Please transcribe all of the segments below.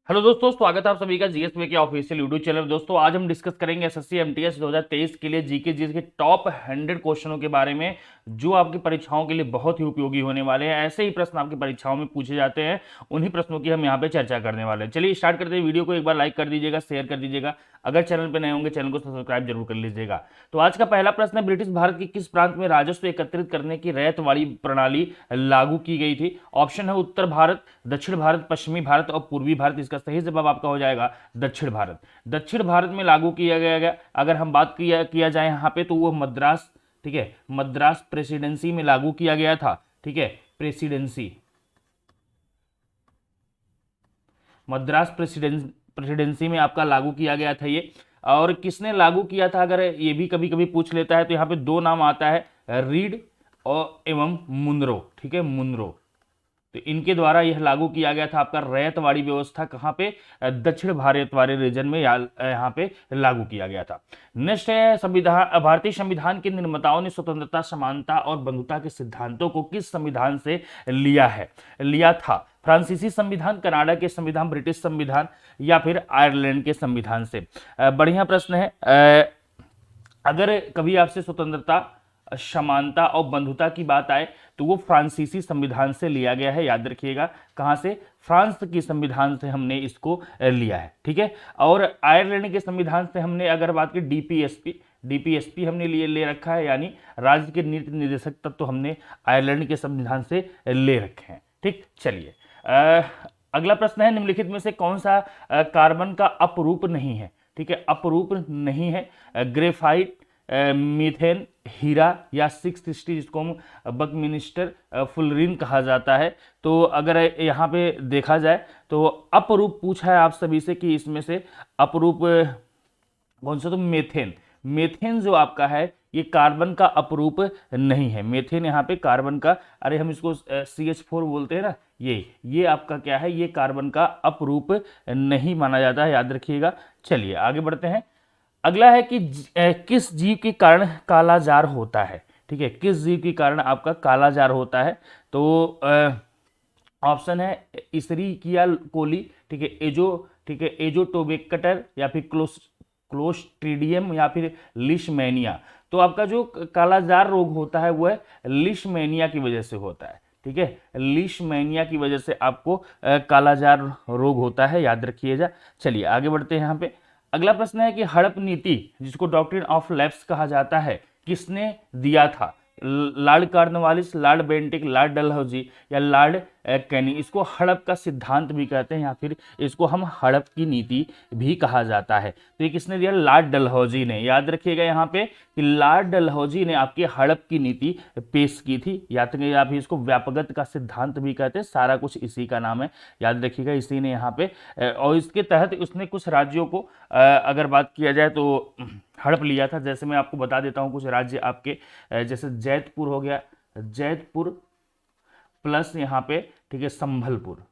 Hello दोस्तों, स्वागत है आप सभी का जीएस के ऑफिशियल यूट्यूब चैनल। दोस्तों आज हम डिस्कस करेंगे एसएससी एमटीएस 2023 के लिए जीके जीएस के टॉप 100 क्वेश्चनों के बारे में, जो आपकी परीक्षाओं के लिए बहुत ही उपयोगी होने वाले हैं। ऐसे ही प्रश्न आपकी परीक्षाओं में पूछे जाते हैं, उन्हीं प्रश्नों की हम यहाँ पे चर्चा करने वाले हैं। चलिए स्टार्ट करते हैं। वीडियो को एक बार लाइक कर दीजिएगा, शेयर कर दीजिएगा। अगर चैनल पर नए होंगे चैनल को सब्सक्राइब जरूर कर लीजिएगा। तो आज का पहला प्रश्न है, ब्रिटिश भारत के किस प्रांत में राजस्व एकत्रित करने की रैयतवाड़ी प्रणाली लागू की गई थी? ऑप्शन है उत्तर भारत, दक्षिण भारत, पश्चिमी भारत और पूर्वी भारत। इसका सही जवाब आपका हो जाएगा दक्षिण भारत। दक्षिण भारत में लागू किया गया। अगर हम बात किया जाए यहाँ पे तो वो मद्रास, ठीक है, मद्रास प्रेसिडेंसी में लागू किया गया था। ठीक है, प्रेसिडेंसी, मद्रास प्रेसिडेंसी में आपका लागू किया गया था ये। और किसने लागू किया था, अगर ये भी कभी कभी पूछ लेता है तो यहाँ पे दो नाम आता है, रीड और एवं मुनरो। ठीक है, मुनरो। तो इनके द्वारा यह लागू किया गया था आपका रैयतवाड़ी व्यवस्था। कहां पे? दक्षिण भारत वाले रीजन में यहाँ पे लागू किया गया था। नेक्स्ट है, संविधान, भारतीय संविधान के निर्माताओं ने स्वतंत्रता, समानता और बंधुता के सिद्धांतों को किस संविधान से लिया था? फ्रांसीसी संविधान, कनाडा के संविधान, ब्रिटिश संविधान या फिर आयरलैंड के संविधान से? बढ़िया प्रश्न है। अगर कभी आपसे स्वतंत्रता, समानता और बंधुता की बात आए तो वो फ्रांसीसी संविधान से लिया गया है, याद रखिएगा। कहां से? फ्रांस की संविधान से हमने इसको लिया है। ठीक है, और आयरलैंड के संविधान से हमने अगर बात की डीपीएसपी हमने ले रखा है, यानी राज्य के नीति निर्देशक तत्व तो हमने आयरलैंड के संविधान से ले रखे हैं। ठीक, चलिए अगला प्रश्न है, निम्नलिखित में से कौन सा कार्बन का अपरूप नहीं है? ठीक है, अपरूप नहीं है। ग्रेफाइट, मीथेन, हीरा या 660, जिसको हम बकमिनिस्टर फुलरिन कहा जाता है। तो अगर यहाँ पे देखा जाए तो अपरूप पूछा है आप सभी से कि इसमें से अपरूप कौन सा? तो मेथेन। मेथेन जो आपका है ये कार्बन का अपरूप नहीं है। मेथेन यहाँ पे कार्बन का, अरे हम इसको CH4 बोलते हैं ना, ये आपका क्या है? ये कार्बन का अपरूप नहीं माना जाता है, याद रखिएगा। चलिए आगे बढ़ते हैं। अगला है कि किस जीव के कारण कालाजार होता है? ठीक है, किस जीव के कारण आपका कालाजार होता है? तो ऑप्शन है इसेरिकिया कोली, ठीक है, ठीक है, एजोटोबेक्टर या फिर क्लोस्ट्रीडियम या फिर लिशमैनिया। तो आपका जो कालाजार रोग होता है वो है लिशमैनिया की वजह से होता है। ठीक है, लिशमैनिया की वजह से आपको कालाजार रोग होता है, याद रखिएगा। चलिए आगे बढ़ते हैं यहाँ पे। अगला प्रश्न है कि हड़प नीति, जिसको डॉक्ट्रिन ऑफ लैप्स कहा जाता है, किसने दिया था? Lord Cornwallis, Lord Bentinck, Lord Dalhousie या लॉर्ड कैनिंग। इसको हड़प का सिद्धांत भी कहते हैं या फिर इसको हम हड़प की नीति भी कहा जाता है। तो ये किसने दिया? लॉर्ड डलहौजी ने। याद रखिएगा यहाँ पे कि लॉर्ड डलहौजी ने आपकी हड़प की नीति पेश की थी। याद रखिएगा, आप इसको व्यापगत का सिद्धांत भी कहते हैं, सारा कुछ इसी का नाम है, याद रखिएगा। इसी ने यहाँ पे और इसके तहत उसने कुछ राज्यों को अगर बात किया जाए तो हड़प लिया था। जैसे मैं आपको बता देता हूँ कुछ राज्य आपके, जैसे जैतपुर हो गया, जैतपुर प्लस यहाँ पे, ठीक है, संभलपुर,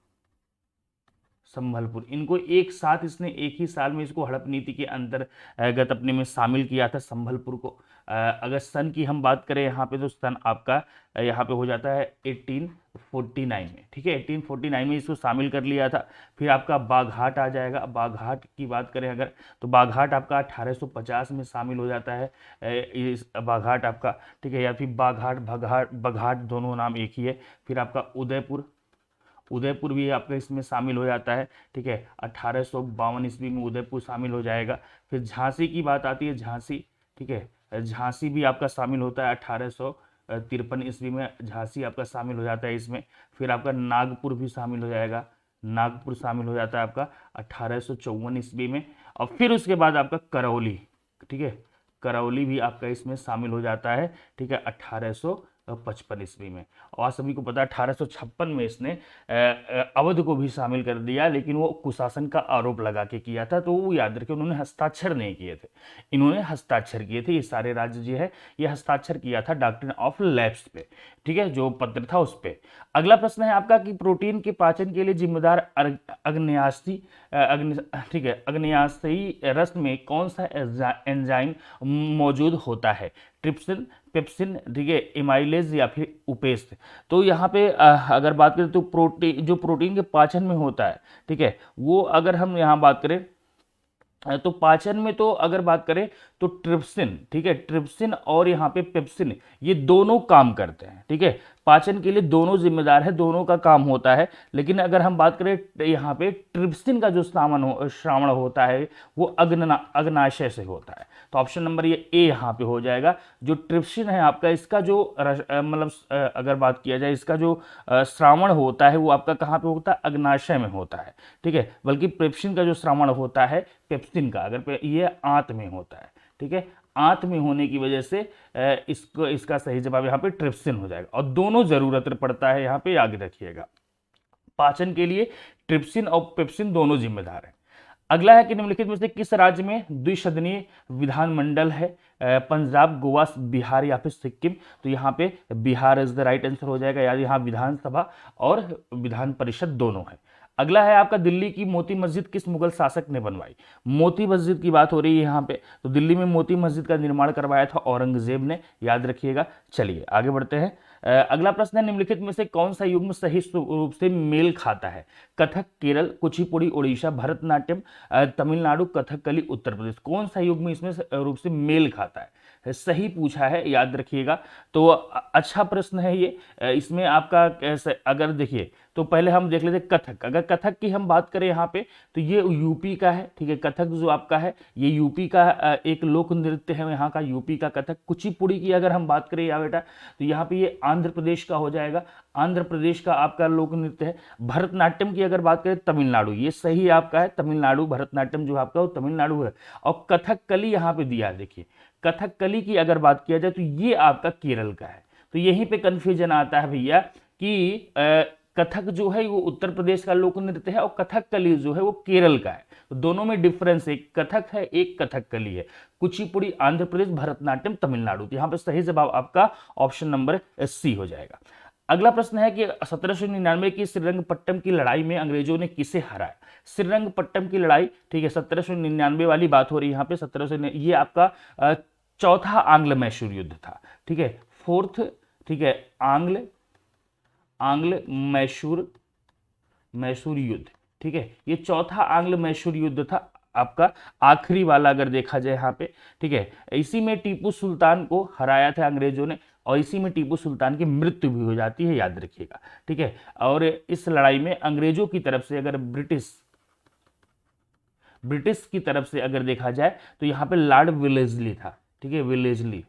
इनको एक साथ इसने एक ही साल में इसको हड़प नीति के अंतर्गत अपने में शामिल किया था, संभलपुर को। अगर सन की हम बात करें यहाँ पे तो सन आपका यहाँ पे हो जाता है 1849 में। ठीक है, 1849 में इसको शामिल कर लिया था। फिर आपका बाघाट आ जाएगा। बाघाट की बात करें अगर तो बाघाट आपका 1850 में शामिल हो जाता है। इस बाघाट आपका, ठीक है, या फिर बाघाट, बघाट दोनों नाम एक ही है। फिर आपका उदयपुर भी आपका इसमें शामिल हो जाता है। ठीक है, 1852 ईस्वी में उदयपुर शामिल हो जाएगा। फिर झांसी की बात आती है, झांसी, ठीक है, झांसी भी आपका शामिल होता है 1853 ईस्वी में, झांसी आपका शामिल हो जाता है इसमें। फिर आपका नागपुर भी शामिल हो जाएगा, नागपुर शामिल हो जाता है आपका 1854 ईस्वी में। और फिर उसके बाद आपका करौली, ठीक है, करौली भी आपका इसमें शामिल हो जाता है, ठीक है, 1855 ईस्वी में। और सभी को पता है 1856 में इसने अवध को भी शामिल कर दिया, लेकिन वो कुशासन का आरोप लगा के किया था। तो वो याद रखें, उन्होंने हस्ताक्षर नहीं किए थे, इन्होंने हस्ताक्षर किए थे। ये सारे राज्य जो है ये हस्ताक्षर किया था डॉक्ट्रिन ऑफ लैप्स पे, ठीक है, जो पत्र था उस पे। अगला प्रश्न है आपका कि प्रोटीन के पाचन के लिए जिम्मेदार अग्न्याशयी ठीक है, अग्न्याशयी रस में कौन सा एंजाइम मौजूद होता है? ट्रिप्सिन, पेप्सिन, ठीक है, एमाइलेज या फिर उपेस। तो यहाँ पे अगर बात करें तो प्रोटीन, जो प्रोटीन के पाचन में होता है, ठीक है, वो अगर हम यहाँ बात करें तो पाचन में तो अगर बात करें तो ट्रिप्सिन, ठीक है, ट्रिप्सिन और यहाँ पे पेप्सिन, ये दोनों काम करते हैं, ठीक है, पाचन के लिए दोनों जिम्मेदार है, दोनों का काम होता है। लेकिन अगर हम बात करें यहाँ पे ट्रिप्सिन का जो श्रावण होता है वो अग्नाशय से होता है। तो ऑप्शन नंबर ये ए यहाँ पे हो जाएगा। जो ट्रिप्सिन है आपका, इसका जो मतलब अगर बात किया जाए, इसका जो श्रावण होता है वो आपका कहाँ पे होता है, अग्नाशय में होता है, ठीक है। बल्कि पेप्सिन का जो श्रावण होता है, पेप्सिन का अगर ये आंत में होता है, ठीक है, आंत में होने की वजह से इसका सही जवाब यहाँ पे ट्रिप्सिन हो जाएगा। और दोनों जरूरत पड़ता है, यहाँ पे याद रखिएगा, पाचन के लिए ट्रिप्सिन और पेप्सिन दोनों जिम्मेदार हैं। अगला है कि निम्नलिखित में से किस राज्य में द्विसदनीय विधानमंडल है, पंजाब, गोवा, बिहार या फिर सिक्किम। तो यहाँ पे Bihar is the right answer हो जाएगा, यानी यहाँ विधानसभा और विधान परिषद दोनों है। अगला है आपका, दिल्ली की मोती मस्जिद किस मुगल शासक ने बनवाई। मोती मस्जिद की बात हो रही है यहाँ पे, तो दिल्ली में मोती मस्जिद का निर्माण करवाया था औरंगजेब ने, याद रखिएगा। चलिए आगे बढ़ते हैं। अगला प्रश्न है, निम्नलिखित में से कौन सा युग्म सही रूप से मेल खाता है। कथक केरल, कुचिपुड़ी उड़ीसा, भरतनाट्यम तमिलनाडु, कथकली उत्तर प्रदेश। कौन सा युग्म इसमें रूप से मेल खाता है, सही पूछा है, याद रखिएगा। तो अच्छा प्रश्न है ये। इसमें आपका कैसे, अगर देखिए तो पहले हम देख लेते कथक। अगर कथक की हम बात करें यहाँ पे तो ये यूपी का है, ठीक है, कथक जो आपका है ये यूपी का एक लोक नृत्य है यहाँ का, यूपी का कथक। कुचिपुड़ी की अगर हम बात करें या बेटा तो यहाँ पे ये आंध्र प्रदेश का हो जाएगा, आंध्र प्रदेश का आपका लोक नृत्य है। भरतनाट्यम की अगर बात करें तमिलनाडु, ये सही आपका है, तमिलनाडु, भरतनाट्यम जो आपका वो तमिलनाडु है। और कथकली यहाँ पे दिया है, देखिए कथकली की अगर बात किया जाए तो ये आपका केरल का है। तो यहीं पे कंफ्यूजन आता है भैया कि कथक जो है वो उत्तर प्रदेश का लोक नृत्य है और कथकली जो है वो केरल का है। तो दोनों में डिफरेंस, एक कथक है एक कथकली है। कुचिपुड़ी आंध्र प्रदेश, भरतनाट्यम तमिलनाडु। तो यहाँ पे सही जवाब आपका ऑप्शन नंबर सी हो जाएगा। अगला प्रश्न है कि 1799 की श्रीरंगपट्टम की लड़ाई में अंग्रेजों ने किसे हराया। श्रीरंगपट्टम की लड़ाई, ठीक है, 1799 वाली बात हो रही है यहाँ पे। 1700 ये आपका चौथा आंग्ल मैसूर युद्ध था, ठीक है, फोर्थ, ठीक है, आंग्ल मैसूर युद्ध, ठीक है, ये चौथा आंग्ल मैसूर युद्ध था आपका, आखिरी वाला अगर देखा जाए यहाँ पे, ठीक है। इसी में टीपू सुल्तान को हराया था अंग्रेजों ने और इसी में टीपू सुल्तान की मृत्यु भी हो जाती है, याद रखिएगा, ठीक है। और इस लड़ाई में अंग्रेजों की तरफ से अगर ब्रिटिश की तरफ से अगर देखा जाए तो यहाँ पे लॉर्ड विलेस्ली था, ठीक है, विलेस्ली,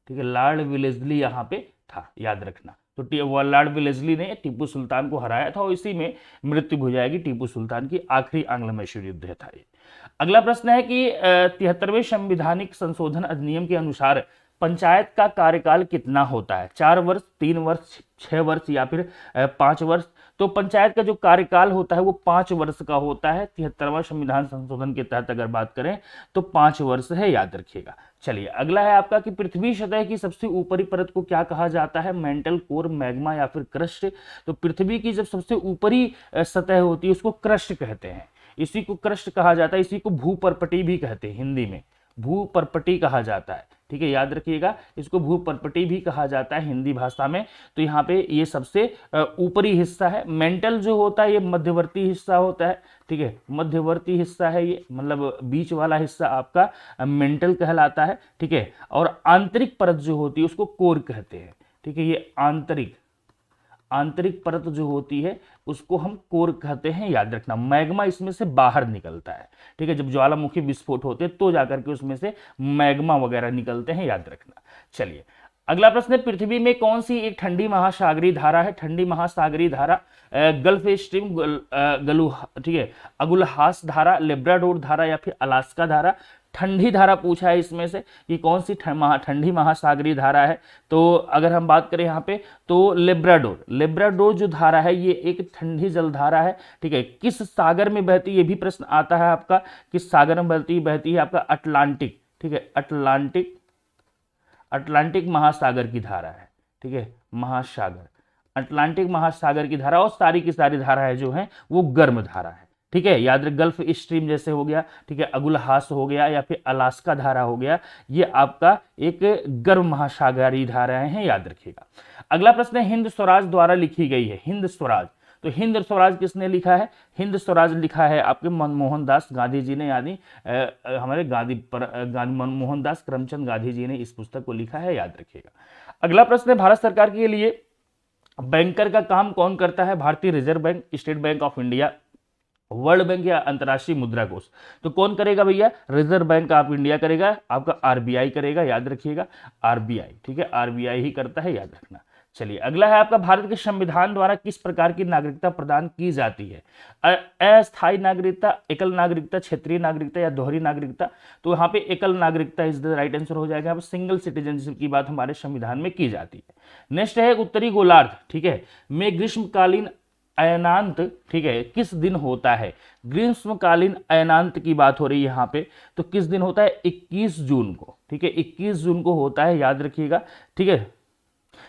ठीक है, लॉर्ड विलेस्ली यहाँ पे था, याद रखना। तो लॉर्ड विलेस्ली ने टीपू सुल्तान को हराया था और इसी में मृत्यु हो जाएगी टीपू सुल्तान की, आखिरी आंग्ल मैसूर युद्ध था ये। अगला प्रश्न है कि 73वें संविधानिक संशोधन अधिनियम के अनुसार पंचायत का कार्यकाल कितना होता है, 4 वर्ष, 3 वर्ष, 6 वर्ष या फिर 5 वर्ष। तो पंचायत का जो कार्यकाल होता है वो 5 वर्ष का होता है। 73वां संविधान संशोधन के तहत अगर बात करें तो 5 वर्ष है, याद रखिएगा। चलिए अगला है आपका कि पृथ्वी सतह की सबसे ऊपरी परत को क्या कहा जाता है, मेंटल कोर, मैग्मा या फिर क्रस्ट। तो पृथ्वी की जब सबसे ऊपरी सतह होती है उसको क्रस्ट कहते हैं, इसी को क्रस्ट कहा जाता है, इसी को भूपर्पटी भी कहते हैं, हिंदी में भूपर्पटी कहा जाता है, ठीक है, याद रखिएगा, इसको भूपर्पटी भी कहा जाता है हिंदी भाषा में। तो यहाँ पे ये सबसे ऊपरी हिस्सा है। मेंटल जो होता है ये मध्यवर्ती हिस्सा होता है, ठीक है, मध्यवर्ती हिस्सा है ये, मतलब बीच वाला हिस्सा आपका मेंटल कहलाता है, ठीक है। और आंतरिक परत जो होती है उसको कोर कहते हैं, ठीक है, ये आंतरिक परत जो होती है उसको हम कोर कहते हैं, याद रखना। मैग्मा इसमें से बाहर निकलता है, ठीक है, जब ज्वालामुखी विस्फोट होते हैं तो जाकर के उसमें से मैग्मा वगैरह निकलते हैं, याद रखना। चलिए अगला प्रश्न है, पृथ्वी में कौन सी एक ठंडी महासागरीय धारा है। ठंडी महासागरीय धारा गल्फ स्ट्रीम, ठीक है, अगुलहास धारा, लेब्राडोर धारा या फिर अलास्का धारा। ठंडी धारा पूछा है इसमें से कि कौन सी ठंडी महासागरीय धारा है। तो अगर हम बात करें यहाँ पे तो लेब्राडोर जो धारा है ये एक ठंडी जल धारा है, ठीक है। किस सागर में बहती, ये भी प्रश्न आता है आपका, किस सागर में बहती है आपका अटलांटिक, ठीक है, अटलांटिक महासागर की धारा है, ठीक है, महासागर, अटलांटिक महासागर की धारा। और सारी की सारी धाराएं जो हैं वो गर्म धारा है, ठीक है, याद रख, गल्फ स्ट्रीम जैसे हो गया, ठीक है, अगुलहास हो गया या फिर अलास्का धारा हो गया, ये आपका एक गर्म महासागरीय धाराएं हैं, याद रखिएगा। अगला प्रश्न है, हिंद स्वराज द्वारा लिखी गई है, हिंद स्वराज। तो हिंद स्वराज किसने लिखा है? हिंद स्वराज लिखा है आपके मनमोहन दास गांधी जी ने, यानी हमारे मनमोहन दास करमचंद गांधी जी ने इस पुस्तक को लिखा है, याद रखिएगा। अगला प्रश्न है, भारत सरकार के लिए बैंकर का काम कौन करता है? भारतीय reserve bank, state bank of India, world bank या अंतर्राष्ट्रीय मुद्रा कोष। तो कौन करेगा भैया? रिजर्व बैंक ऑफ इंडिया करेगा, आपका आरबीआई करेगा, याद रखिएगा, आरबीआई, ठीक है, आरबीआई ही करता है, याद रखना। चलिए अगला है आपका, भारत के संविधान द्वारा किस प्रकार की नागरिकता प्रदान की जाती है? अस्थायी नागरिकता, एकल नागरिकता, क्षेत्रीय नागरिकता या दोहरी नागरिकता? तो यहाँ पे एकल नागरिकता इज द राइट आंसर हो जाएगा। यहाँ पे सिंगल सिटीजनशिप की बात हमारे संविधान में की जाती है। नेक्स्ट है उत्तरी गोलार्ध, ठीक है, में ग्रीष्मकालीन अयनांत, ठीक है, किस दिन होता है? ग्रीष्मकालीन अयनांत की बात हो रही है यहाँ पे, तो किस दिन होता है? 21 जून को, ठीक है, 21 जून को होता है, याद रखिएगा, ठीक है,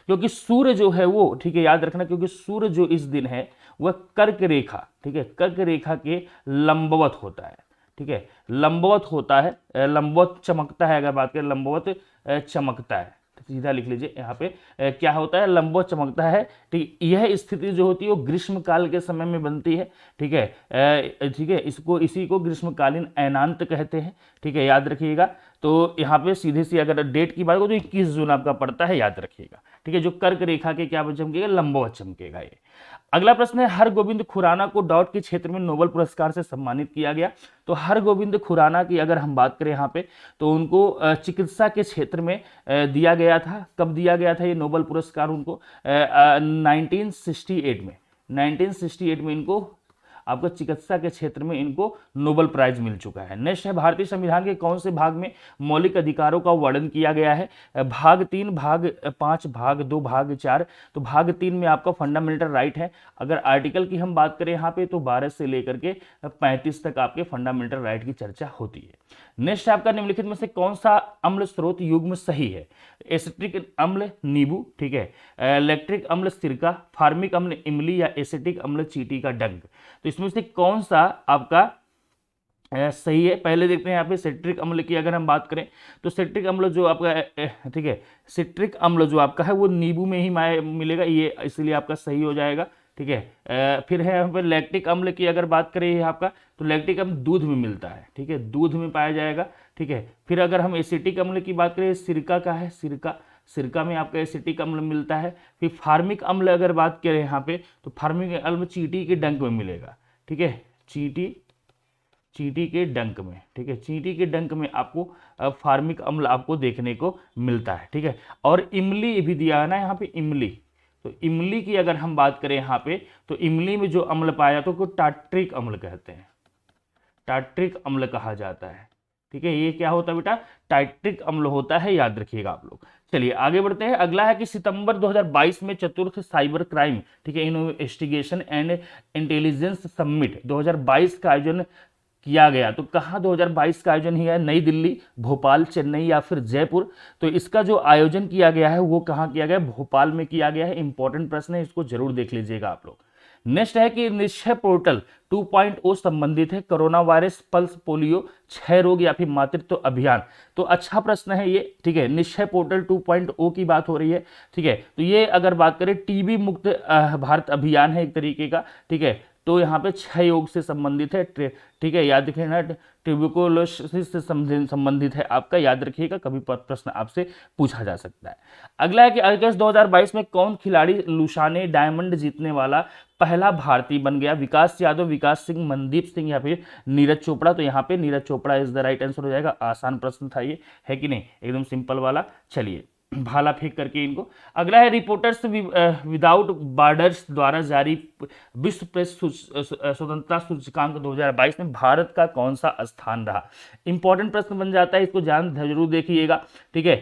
क्योंकि सूर्य जो है वो, ठीक है, याद रखना, क्योंकि सूर्य जो इस दिन है वह कर्क रेखा, ठीक है, कर्क रेखा के लंबवत होता है, ठीक है, लंबवत होता है, लंबवत चमकता है, अगर बात करें लंबवत चमकता है, सीधा लिख लीजिए यहाँ पे, क्या होता है? लंबवत चमकता है, ठीक। यह स्थिति जो होती है वो ग्रीष्म काल के समय में बनती है, ठीक है, ठीक है, इसी को ग्रीष्मकालीन अयनांत कहते हैं, ठीक है, याद रखिएगा। तो यहाँ पे सीधे सी अगर डेट की बात हो तो 21 जून आपका पड़ता है, याद रखिएगा, ठीक है, जो कर्क रेखा के क्या चमकेगा? लंबवत चमकेगा ये। अगला प्रश्न है, हरगोविंद खुराना को डॉट के क्षेत्र में नोबेल पुरस्कार से सम्मानित किया गया। तो हरगोविंद खुराना की अगर हम बात करें यहाँ पे, तो उनको चिकित्सा के क्षेत्र में दिया गया था। कब दिया गया था ये नोबेल पुरस्कार उनको? 1968 में, 1968 में इनको आपका चिकित्सा के क्षेत्र में इनको नोबेल प्राइज मिल चुका है। नेक्स्ट है, भारतीय संविधान के कौन से भाग में मौलिक अधिकारों का वर्णन किया गया है? भाग 3, भाग 5, भाग 2, भाग 4। तो भाग 3 में आपका फंडामेंटल राइट है। अगर आर्टिकल की हम बात करें यहाँ पे, तो 12 से लेकर के 35 तक आपके फंडामेंटल राइट की चर्चा होती है। नेक्स्ट आपका, निम्नलिखित में से कौन सा अम्ल स्रोत युग्म सही है? एसिटिक अम्ल नींबू, ठीक है, लैक्टिक अम्ल सिरका, फार्मिक अम्ल इमली या एसिटिक अम्ल चींटी का डंक। तो इसमें से कौन सा आपका सही है? पहले देखते हैं यहाँ पे सिट्रिक अम्ल की अगर हम बात करें, तो सिट्रिक अम्ल जो आपका, ठीक है, सिट्रिक अम्ल जो आपका है वो नींबू में ही मिलेगा, ये इसलिए आपका सही हो जाएगा, ठीक है। फिर है यहाँ पे लैक्टिक अम्ल की अगर बात करें ये आपका, तो लैक्टिक अम्ल दूध में मिलता है, ठीक है, दूध में पाया जाएगा, ठीक है। फिर अगर हम एसिटिक अम्ल की बात करें, सिरका का है, सिरका में आपका एसिटिक अम्ल मिलता है। फिर फार्मिक अम्ल अगर बात करें यहाँ पे, तो फार्मिक अम्ल चींटी के डंक में मिलेगा, ठीक है, चींटी के डंक में, ठीक है, चींटी के डंक में आपको फार्मिक अम्ल आपको देखने को मिलता है, ठीक है। और इमली भी दिया है ना यहाँ पे, इमली, तो इमली की अगर हम बात करें यहाँ पे, तो इमली में जो अम्ल पाया जाता है उसको टार्ट्रिक अम्ल कहते हैं, टार्ट्रिक अम्ल कहा जाता है, ठीक है। ये क्या होता है बेटा? टार्ट्रिक अम्ल होता है, याद रखिएगा आप लोग। चलिए आगे बढ़ते हैं। अगला है कि सितंबर 2022 में चतुर्थ साइबर क्राइम, ठीक है, इन्वेस्टिगेशन एंड इंटेलिजेंस समिट 2022 का आयोजन किया गया। तो कहाँ 2022 का आयोजन किया है? नई दिल्ली, भोपाल, चेन्नई या फिर जयपुर? तो इसका जो आयोजन किया गया है वो कहाँ किया गया? भोपाल में किया गया है। इंपॉर्टेंट प्रश्न है, इसको जरूर देख लीजिएगा आप लोग। नेक्स्ट है कि निश्चय पोर्टल 2.0 संबंधित है कोरोना वायरस, पल्स पोलियो, क्षय रोग या फिर मातृत्व अभियान? तो अच्छा प्रश्न है ये, ठीक है। निश्चय पोर्टल 2.0 की बात हो रही है, ठीक है। तो ये अगर बात करें टीबी मुक्त भारत अभियान है एक तरीके का, ठीक है। तो यहाँ पे क्षय रोग से संबंधित है, ठीक है, याद रखिएगा। ट्यूबरकुलोसिस से संबंधित है आपका, याद रखिएगा, कभी प्रश्न आपसे पूछा जा सकता है। अगला है कि अगस्त 2022 में कौन खिलाड़ी लुसाने डायमंड जीतने वाला पहला भारतीय बन गया? विकास यादव, विकास सिंह, मनदीप सिंह या फिर नीरज चोपड़ा? तो यहाँ पे Neeraj Chopra is the right answer हो जाएगा। आसान प्रश्न था ये, है कि नहीं? एकदम सिंपल वाला। चलिए भाला फेंक करके इनको। अगला है रिपोर्टर्स विदाउट बॉर्डर्स द्वारा जारी विश्व प्रेस स्वतंत्रता सूचकांक 2022 में भारत का कौन सा स्थान रहा? इंपॉर्टेंट प्रश्न बन जाता है, इसको ध्यान जरूर देखिएगा, ठीक है।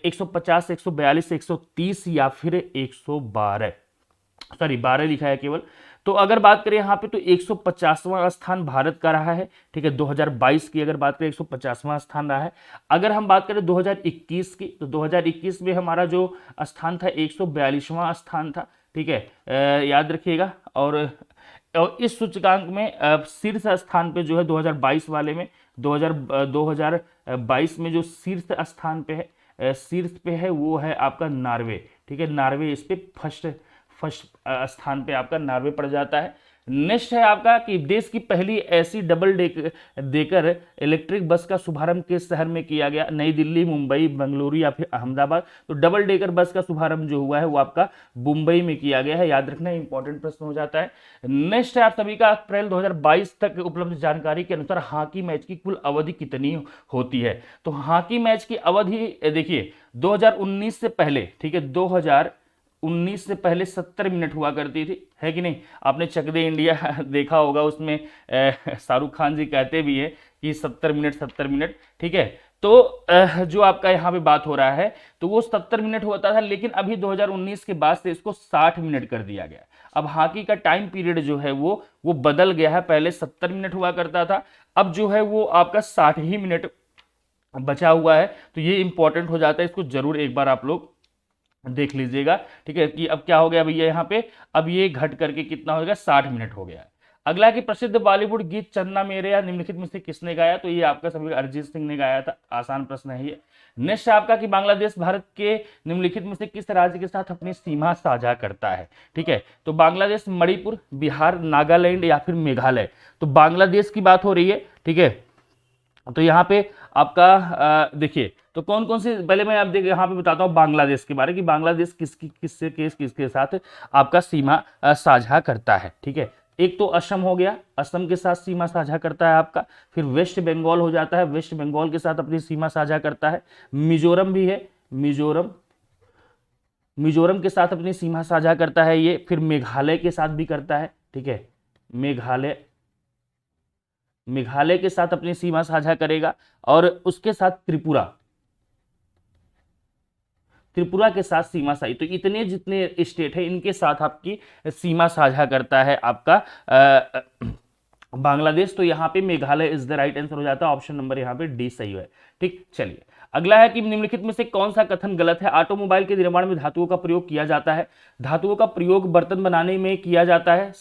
150, 142, 130 या फिर 112, सॉरी 12 लिखा है केवल। तो अगर बात करें यहाँ पे, तो 150वां स्थान भारत का रहा है, ठीक है। 2022 की अगर बात करें 150वां स्थान रहा है। अगर हम बात करें 2021 की, तो 2021 में हमारा जो स्थान था 142वां स्थान था, ठीक है, याद रखिएगा। और और इस सूचकांक में शीर्ष स्थान पे जो है 2022 वाले में 2022 में जो शीर्ष स्थान पे है, शीर्ष पे है वो है आपका नॉर्वे। ठीक है, नॉर्वे इस पे फर्स्ट फर्स्ट स्थान पे आपका नॉर्वे पड़ जाता है। नेक्स्ट है आपका कि देश की पहली ऐसी डबल डेकर इलेक्ट्रिक बस का शुभारंभ किस शहर में किया गया? नई दिल्ली, मुंबई, बेंगलुरु या फिर अहमदाबाद? तो डबल डेकर बस का शुभारंभ जो हुआ है वो आपका मुंबई में किया गया है, याद रखना, इंपॉर्टेंट प्रश्न हो जाता है। नेक्स्ट है आप सभी का अप्रैल 2022 तक उपलब्ध जानकारी के अनुसार हॉकी मैच की कुल अवधि कितनी होती है? तो हॉकी मैच की अवधि देखिए 2019 से पहले, ठीक है, 2019 से पहले 70 मिनट हुआ करती थी, है कि नहीं? आपने चक दे इंडिया देखा होगा, उसमें शाहरुख खान जी कहते भी है कि 70 मिनट 70 मिनट, ठीक है। तो जो आपका यहाँ पे बात हो रहा है तो वो 70 मिनट होता था, लेकिन अभी 2019 के बाद से इसको 60 मिनट कर दिया गया। अब हॉकी का टाइम पीरियड जो है वो बदल गया है, पहले 70 मिनट हुआ करता था, अब जो है वो आपका 60 ही मिनट बचा हुआ है। तो ये इंपॉर्टेंट हो जाता है, इसको जरूर एक बार आप लोग देख लीजिएगा, ठीक है, कि अब क्या हो गया भैया यहाँ पे, अब ये घट करके कितना हो गया, 60 मिनट हो गया है। अगला कि प्रसिद्ध बॉलीवुड गीत चन्ना मेरे या निम्नलिखित में से किसने गाया? तो ये आपका सभी अरिजीत सिंह ने गाया था, आसान प्रश्न है ये। नेक्स्ट आपका कि बांग्लादेश भारत के निम्नलिखित में से किस राज्य के साथ अपनी सीमा साझा करता है? ठीक है, तो बांग्लादेश मणिपुर, बिहार, नागालैंड या फिर मेघालय? तो बांग्लादेश की बात हो रही है, ठीक है। तो यहाँ पे आपका देखिए, तो कौन कौन से, पहले मैं आप देखिए यहाँ पे बताता हूँ बांग्लादेश के बारे, कि बांग्लादेश किसके साथ आपका सीमा साझा करता है, ठीक है। एक तो असम हो गया, असम के साथ सीमा साझा करता है आपका। फिर वेस्ट बंगाल हो जाता है, वेस्ट बंगाल के साथ अपनी सीमा साझा करता है। मिजोरम भी है, मिजोरम के साथ अपनी सीमा साझा करता है ये। फिर मेघालय के साथ भी करता है, ठीक है, मेघालय के साथ अपनी सीमा साझा करेगा। और उसके साथ त्रिपुरा के साथ सीमा साझा, तो इतने जितने स्टेट है इनके साथ आपकी सीमा साझा करता है आपका बांग्लादेश। तो यहाँ पे Meghalaya is the right answer हो जाता है, ऑप्शन नंबर यहाँ पे डी सही है, ठीक। चलिए अगला है कि निम्नलिखित में से कौन सा कथन गलत है? ऑटोमोबाइल के निर्माण में धातुओं का प्रयोग किया जाता है। धातुओं का प्रयोग बर्तन बनाने में किया जाता है।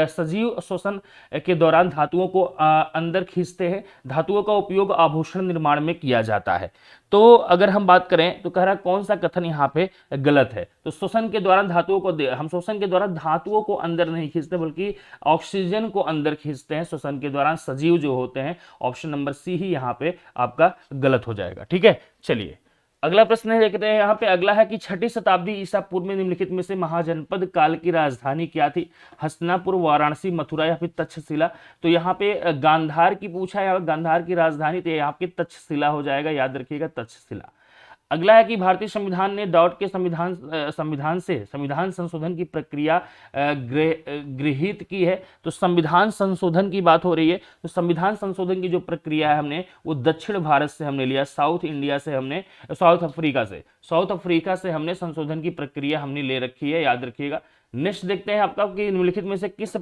सजीव श्वसन के दौरान धातुओं को अंदर खींचते हैं। धातुओं का उपयोग आभूषण निर्माण में किया जाता है। तो अगर हम बात करें तो कह रहा कौन सा कथन यहाँ पे गलत है? तो श्वसन के दौरान हम श्वसन के दौरान धातुओं को अंदर नहीं खींचते, बल्कि ऑक्सीजन को अंदर खींचते हैं श्वसन के दौरान, सजीव जो होते हैं। ऑप्शन नंबर सी ही यहाँ पे आपका गलत हो जाएगा, ठीक है। चलिए अगला प्रश्न देखते हैं। यहाँ पे अगला है कि 6ठी शताब्दी ईसा पूर्व में निम्नलिखित में से महाजनपद काल की राजधानी क्या थी? हस्तिनापुर, वाराणसी, मथुरा या फिर तक्षशिला? तो यहाँ पे गांधार की पूछा है, गांधार की राजधानी, तो यहाँ पे तक्षशिला हो जाएगा, याद रखिएगा, तक्षशिला। अगला है कि भारतीय संविधान ने डॉट के संविधान संशोधन की प्रक्रिया गृहीत की है। तो संविधान संशोधन की बात हो रही है, तो संविधान संशोधन की जो प्रक्रिया है हमने वो दक्षिण भारत से हमने लिया, साउथ अफ्रीका से हमने संशोधन की प्रक्रिया हमने ले रखी है, याद रखिएगा। नेक्स्ट देखते हैं आपका कि निम्नलिखित में से किस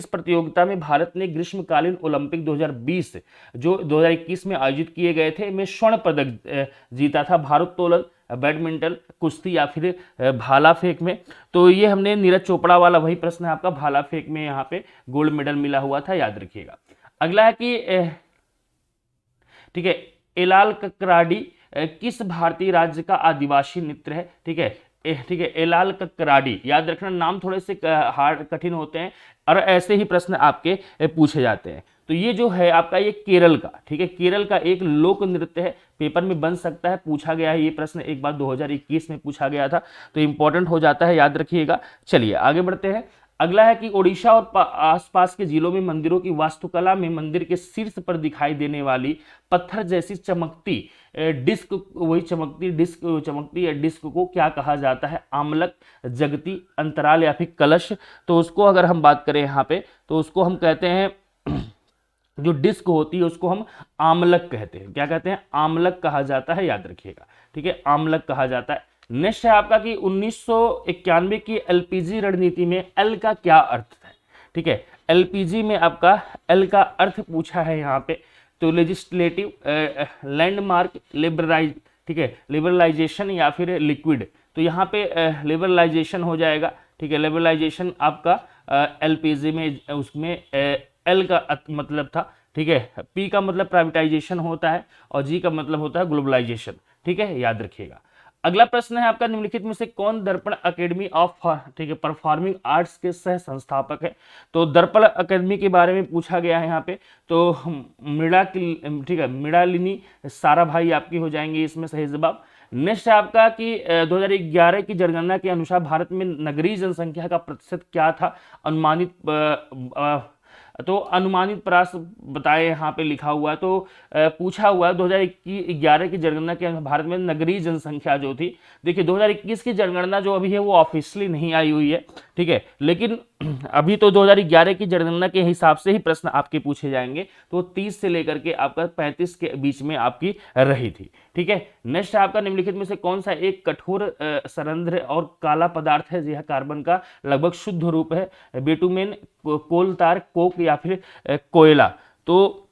प्रतियोगिता में भारत ने ग्रीष्मकालीन ओलंपिक 2020 जो 2021 में आयोजित किए गए थे में स्वर्ण पदक जीता था? भारोत्तोलन, बैडमिंटन, कुश्ती या फिर भाला फेंक में? तो ये हमने नीरज चोपड़ा वाला वही प्रश्न है आपका, भाला फेंक में यहाँ पे गोल्ड मेडल मिला हुआ था, याद रखिएगा। अगला है कि ठीक है, एलाल ककराडी किस भारतीय राज्य का आदिवासी नृत्य है? ठीक है, एलाल ककराडी, याद रखना, नाम थोड़े से हार्ड कठिन होते हैं और ऐसे ही प्रश्न आपके पूछे जाते हैं। तो ये जो है आपका ये केरल का, ठीक है, केरल का एक लोक नृत्य है, पेपर में बन सकता है, पूछा गया है ये प्रश्न, एक बार 2021 में पूछा गया था, तो इंपॉर्टेंट हो जाता है, याद रखिएगा। चलिए आगे बढ़ते हैं। अगला है कि ओडिशा और आसपास के जिलों में मंदिरों की वास्तुकला में मंदिर के शीर्ष पर दिखाई देने वाली पत्थर जैसी चमकती डिस्क को क्या कहा जाता है? आमलक, जगती, अंतराल या फिर कलश? तो उसको अगर हम बात करें यहाँ पे तो उसको हम कहते हैं, जो डिस्क होती है उसको हम आमलक कहते हैं। क्या कहते हैं? आमलक कहा जाता है, याद रखिएगा, ठीक है, आमलक कहा जाता है। नेक्स्ट है आपका कि 1991 की एलपीजी रणनीति में एल का क्या अर्थ है? ठीक है, एलपीजी में आपका एल का अर्थ पूछा है यहाँ पे, तो लेजिस्लेटिव, लैंडमार्क, लिबरलाइज, ठीक है, लिबरलाइजेशन या फिर लिक्विड? तो यहाँ पे लिबरलाइजेशन हो जाएगा, ठीक है, लिबरलाइजेशन आपका एलपीजी में उसमें एल का मतलब था, ठीक है, पी का मतलब प्राइवेटाइजेशन होता है और जी का मतलब होता है ग्लोबलाइजेशन, ठीक है, याद रखिएगा। अगला प्रश्न है आपका, निम्नलिखित में से कौन दर्पण अकेडमी ऑफ, ठीक है, परफॉर्मिंग आर्ट्स के सह संस्थापक है? तो दर्पण अकेडमी के बारे में पूछा गया है यहाँ पे, तो ठीक है, मृणालिनी साराभाई आपकी हो जाएंगी इसमें सही जवाब। नेक्स्ट है आपका कि 2011 की जनगणना के अनुसार भारत में नगरीय जनसंख्या का प्रतिशत क्या था? अनुमानित तो अनुमानित प्रास बताए यहाँ पे लिखा हुआ है, तो पूछा हुआ है 2011 की जनगणना के अनुसार भारत में नगरीय जनसंख्या जो थी, देखिए 2021 की जनगणना जो अभी है वो ऑफिशियली नहीं आई हुई है, ठीक है, लेकिन अभी तो 2011 की जनगणना के हिसाब से ही प्रश्न आपके पूछे जाएंगे, तो 30 से लेकर के आपका 35 के बीच में आपकी रही थी, ठीक है। नेक्स्ट है आपका, निम्नलिखित में से कौन सा एक कठोर सरंध्र और काला पदार्थ है? यह कार्बन का लगभग शुद्ध रूप है, बिटुमेन, कोलतार, कोक या फिर कोयला। तो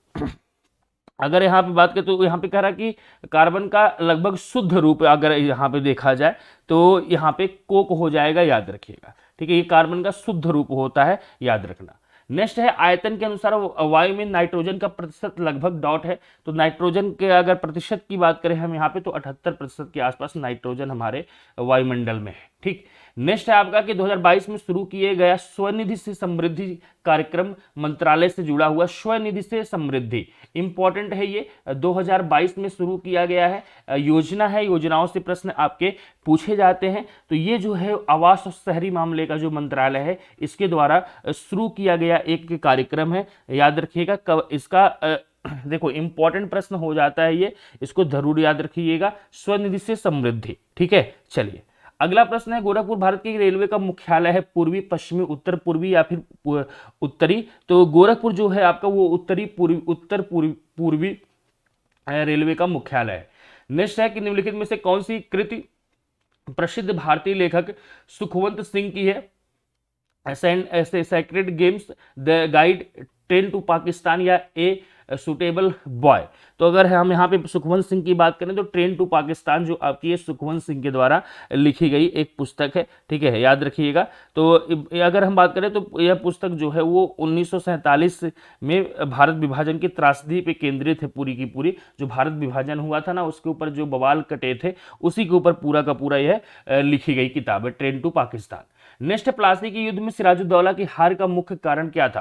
अगर यहाँ पे बात करें तो यहाँ पे कह रहा कि कार्बन का लगभग शुद्ध रूप अगर यहाँ पे देखा जाए तो यहाँ पे कोक हो जाएगा, याद रखिएगा, ठीक है, ये कार्बन का शुद्ध रूप होता है, याद रखना। नेक्स्ट है, आयतन के अनुसार वायु में नाइट्रोजन का प्रतिशत लगभग डॉट है, तो नाइट्रोजन के अगर प्रतिशत की बात करें हम यहाँ पे तो 78% के आसपास नाइट्रोजन हमारे वायुमंडल में है, ठीक। नेक्स्ट है आपका कि 2022 में शुरू किए गया स्वनिधि से समृद्धि कार्यक्रम मंत्रालय से जुड़ा हुआ, स्वनिधि से समृद्धि इंपॉर्टेंट है, ये 2022 में शुरू किया गया है, योजना है, योजनाओं से प्रश्न आपके पूछे जाते हैं। तो ये जो है आवास और शहरी मामले का जो मंत्रालय है इसके द्वारा शुरू किया गया एक कार्यक्रम है, याद रखिएगा। कब इसका देखो इंपॉर्टेंट प्रश्न हो जाता है ये, इसको जरूर याद रखिएगा, स्वनिधि से समृद्धि, ठीक है। चलिए अगला प्रश्न है, गोरखपुर भारत की रेलवे का मुख्यालय है? पूर्वी, पश्चिमी, उत्तर पूर्वी या फिर उत्तरी? तो गोरखपुर जो है आपका वो उत्तरी पूर्वी, उत्तर पूर्वी रेलवे का मुख्यालय है। नेक्स्ट है कि निम्नलिखित में से कौन सी कृति प्रसिद्ध भारतीय लेखक सुखवंत सिंह की है? Sacred games, the guide, train to Pakistan या ए सुटेबल बॉय? तो अगर हम यहाँ पे सुखवंत सिंह की बात करें तो ट्रेन टू पाकिस्तान जो आपकी ये सुखवंत सिंह के द्वारा लिखी गई एक पुस्तक है, ठीक है, याद रखिएगा। तो अगर हम बात करें तो यह पुस्तक जो है वो 1947 में भारत विभाजन की त्रासदी पे केंद्रित है, पूरी की पूरी जो भारत विभाजन हुआ था ना उसके ऊपर जो बवाल कटे थे उसी के ऊपर पूरा का पूरा यह लिखी गई किताब है, train to Pakistan. Next, Plassey के युद्ध में सिराजुद्दौला की हार का मुख्य कारण क्या था?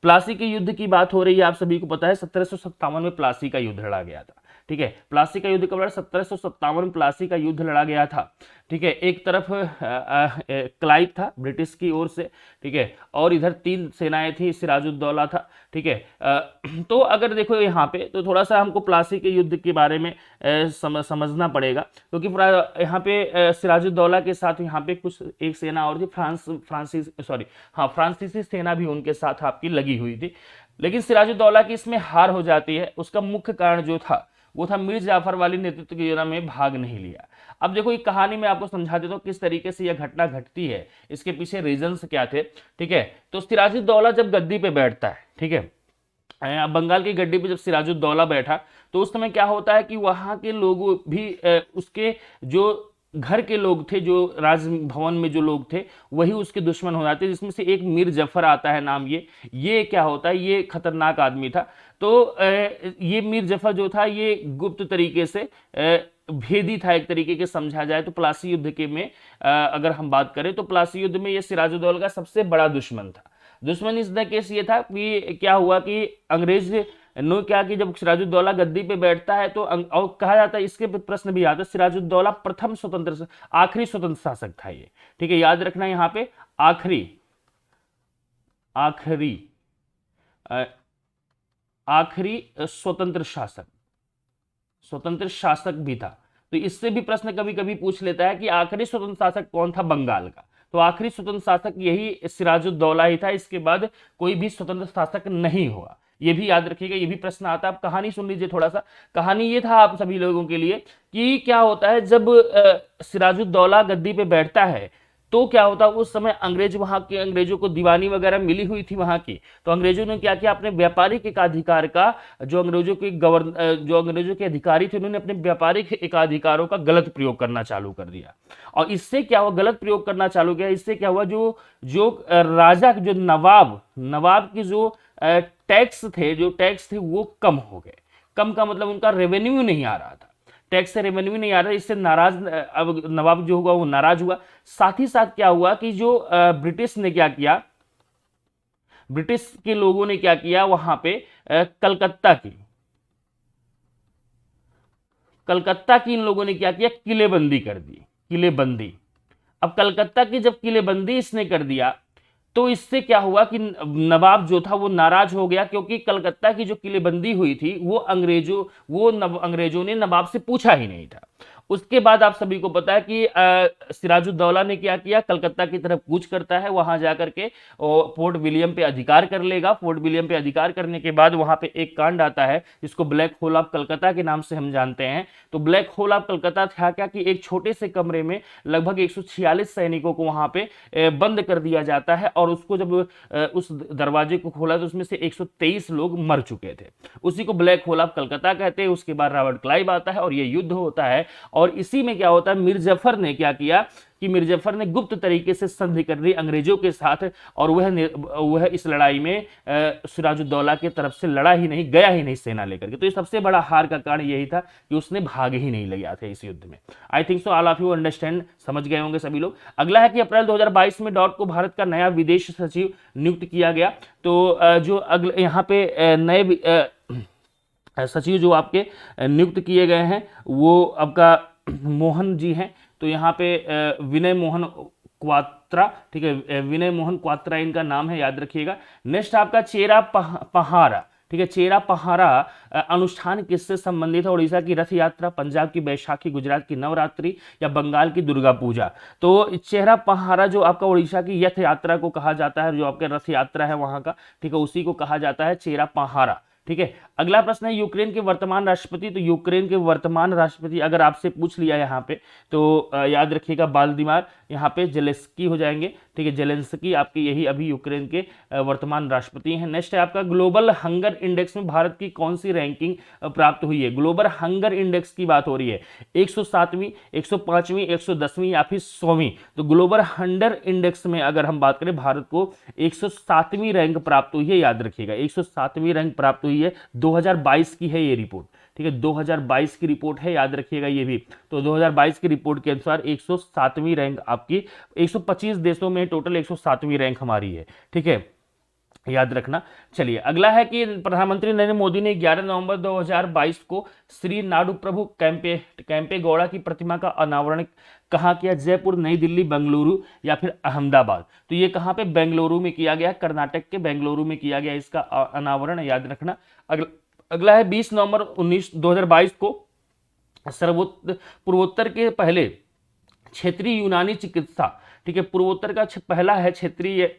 प्लासी के युद्ध की बात हो रही है, आप सभी को पता है 1757 में प्लासी का युद्ध लड़ा गया था, ठीक है। प्लासी का युद्ध कब लड़ा? 1757 में प्लासी का युद्ध लड़ा गया था, ठीक है। एक तरफ क्लाइव था ब्रिटिश की ओर से, ठीक है, और इधर 3 सेनाएं थी, सिराजुद्दौला था, ठीक है। तो अगर देखो यहाँ पे तो थोड़ा सा हमको प्लासी के युद्ध के बारे में समझना पड़ेगा, क्योंकि यहाँ पे सिराजुद्दौला के साथ यहाँ पे कुछ एक सेना और थी, फ्रांसीसी सेना भी उनके साथ आपकी लगी हुई थी, लेकिन सिराजुद्दौला की इसमें हार हो जाती है। उसका मुख्य कारण जो था वो था मीर जाफर वाली नेतृत्व की योजना में भाग नहीं लिया। अब देखो ये कहानी में आपको समझा देता हूँ किस तरीके से यह घटना घटती है, इसके पीछे रीजंस क्या थे, ठीक है। तो सिराजुद्दौला जब गद्दी पे बैठता है, ठीक है, बंगाल की गद्दी पे जब सिराजुद्दौला बैठा तो उस समय क्या होता है कि वहां के लोगों भी उसके जो घर के लोग थे, जो राजभवन में जो लोग थे वही उसके दुश्मन हो जाते, जिसमें से एक मीर जफर आता है नाम। ये क्या होता है, ये खतरनाक आदमी था। तो ये मीर जफर जो था ये गुप्त तरीके से भेदी था एक तरीके के, समझा जाए तो प्लासी युद्ध के में अगर हम बात करें तो प्लासी युद्ध में ये सिराजुद्दौला का सबसे बड़ा दुश्मन था। दुश्मन इस केस ये था कि क्या हुआ कि अंग्रेज नो क्या कि जब सिराजुद्दौला गद्दी पे बैठता है तो और कहा जाता है, इसके प्रश्न भी आता है, सिराजुद्दौला प्रथम स्वतंत्र आखिरी स्वतंत्र शासक था ये, ठीक है, याद रखना यहाँ पे आखिरी स्वतंत्र शासक भी था। तो इससे भी प्रश्न कभी कभी पूछ लेता है कि आखिरी स्वतंत्र शासक कौन था बंगाल का? तो आखिरी स्वतंत्र शासक यही सिराजुद्दौला ही था, इसके बाद कोई भी स्वतंत्र शासक नहीं हुआ, ये भी याद रखिएगा, ये भी प्रश्न आता है। आप कहानी सुन लीजिए थोड़ा सा। कहानी ये था आप सभी लोगों के लिए कि क्या होता है जब सिराजुद्दौला गद्दी पे बैठता है तो क्या होता उस समय अंग्रेज, वहां के अंग्रेजों को दीवानी वगैरह मिली हुई थी वहां की, तो अंग्रेजों ने क्या किया, अपने व्यापारिक एकाधिकार का, जो अंग्रेजों के अधिकारी थे, उन्होंने अपने व्यापारिक एकाधिकारों का गलत प्रयोग करना चालू कर दिया। और इससे क्या हुआ, गलत प्रयोग करना चालू किया, इससे क्या हुआ, जो जो राजा, जो नवाब की जो टैक्स थे वो कम हो गए। कम का मतलब उनका रेवेन्यू नहीं आ रहा था, टैक्स से रेवेन्यू नहीं आ रहा, इससे नाराज, अब नवाब जो होगा वो नाराज हुआ। साथ ही साथ क्या हुआ कि जो ब्रिटिश ने क्या किया, ब्रिटिश के लोगों ने क्या किया, वहां पे कलकत्ता की इन लोगों ने क्या किया, किलेबंदी कर दी, किलेबंदी। अब कलकत्ता की जब किलेबंदी इसने कर दिया, तो इससे क्या हुआ कि नवाब जो था वो नाराज हो गया, क्योंकि कलकत्ता की जो किलेबंदी हुई थी वो अंग्रेजों ने नवाब से पूछा ही नहीं था। उसके बाद आप सभी को पता है कि सिराजुद्दौला ने क्या किया, कलकत्ता की तरफ कूच करता है, वहां जाकर के फोर्ट विलियम पे अधिकार कर लेगा। फोर्ट विलियम पे अधिकार करने के बाद वहां पे एक कांड आता है जिसको ब्लैक होल ऑफ कलकत्ता के नाम से हम जानते हैं। तो ब्लैक होल ऑफ कलकत्ता था क्या कि एक छोटे से कमरे में लगभग 146 सैनिकों को वहां पे बंद कर दिया जाता है, और उसको जब उस दरवाजे को खोला तो उसमें से 123 लोग मर चुके थे। उसी को ब्लैक होल ऑफ कलकत्ता कहते हैं। उसके बाद रॉबर्ट क्लाइव आता है और ये युद्ध होता है, और इसी में क्या होता है, मीर जफर ने क्या किया कि मीर जफर ने गुप्त तरीके से संधि कर ली अंग्रेजों के साथ, और वह इस लड़ाई में सिराजुद्दौला की तरफ से लड़ा ही नहीं, गया ही नहीं सेना लेकर के। तो ये सबसे बड़ा हार का कारण यही था कि उसने भाग ही नहीं लगा था इस युद्ध में। I think so all of you understand, समझ गए होंगे सभी लोग। अगला है कि अप्रैल 2022 में डॉट को भारत का नया विदेश सचिव नियुक्त किया गया। तो जो अगले यहाँ पे नए सचिव जो आपके नियुक्त किए गए हैं वो आपका मोहन जी हैं। तो यहाँ पे विनय मोहन क्वात्रा, ठीक है, विनय मोहन क्वात्रा इनका नाम है, याद रखिएगा। नेक्स्ट आपका चेरा पहारा, ठीक है, चेरा पहारा अनुष्ठान किससे संबंधित है? उड़ीसा की रथ यात्रा, पंजाब की बैसाखी, गुजरात की नवरात्रि या बंगाल की दुर्गा पूजा। तो चेहरा पहारा जो आपका उड़ीसा की रथ यात्रा को कहा जाता है, जो आपका रथ यात्रा है वहां का, ठीक है, उसी को कहा जाता है चेहरा पहारा। ठीक है, अगला प्रश्न है यूक्रेन के वर्तमान राष्ट्रपति। तो यूक्रेन के वर्तमान राष्ट्रपति अगर आपसे पूछ लिया यहाँ पे तो याद रखिएगा व्लादिमीर, यहाँ पे जेलेंस्की हो जाएंगे। ठीक है, जेलेंस्की आपके यही अभी यूक्रेन के वर्तमान राष्ट्रपति हैं। नेक्स्ट है आपका ग्लोबल हंगर इंडेक्स में भारत की कौन सी रैंकिंग प्राप्त हुई है? ग्लोबल हंगर इंडेक्स की बात हो रही है, 107वीं, 105वीं, 110वीं या फिर 100वीं। तो ग्लोबल हंगर इंडेक्स में अगर हम बात करें, भारत को 107वीं रैंक प्राप्त हुई है, याद रखिएगा 107वीं रैंक प्राप्त हुई है। 2022 की है ये रिपोर्ट, ठीक है, 2022 की रिपोर्ट है, याद रखिएगा ये भी। तो 2022 की रिपोर्ट के अनुसार 107वीं रैंक आपकी, 125 देशों में टोटल 107वीं रैंक हमारी है। ठीक है, याद रखना। चलिए अगला है कि प्रधानमंत्री नरेंद्र मोदी ने 11 नवंबर 2022 को श्री नाडू प्रभु कैंपेगौड़ा की प्रतिमा का अनावरण कहाँ किया? जयपुर, नई दिल्ली, बेंगलुरु या फिर अहमदाबाद। तो ये कहाँ पे? बेंगलुरु में किया गया, कर्नाटक के बेंगलुरु में किया गया इसका अनावरण, याद रखना। अगला है 20 नवंबर 2022 को पूर्वोत्तर के पहले क्षेत्रीय यूनानी चिकित्सा, ठीक है, पूर्वोत्तर का पहला है क्षेत्रीय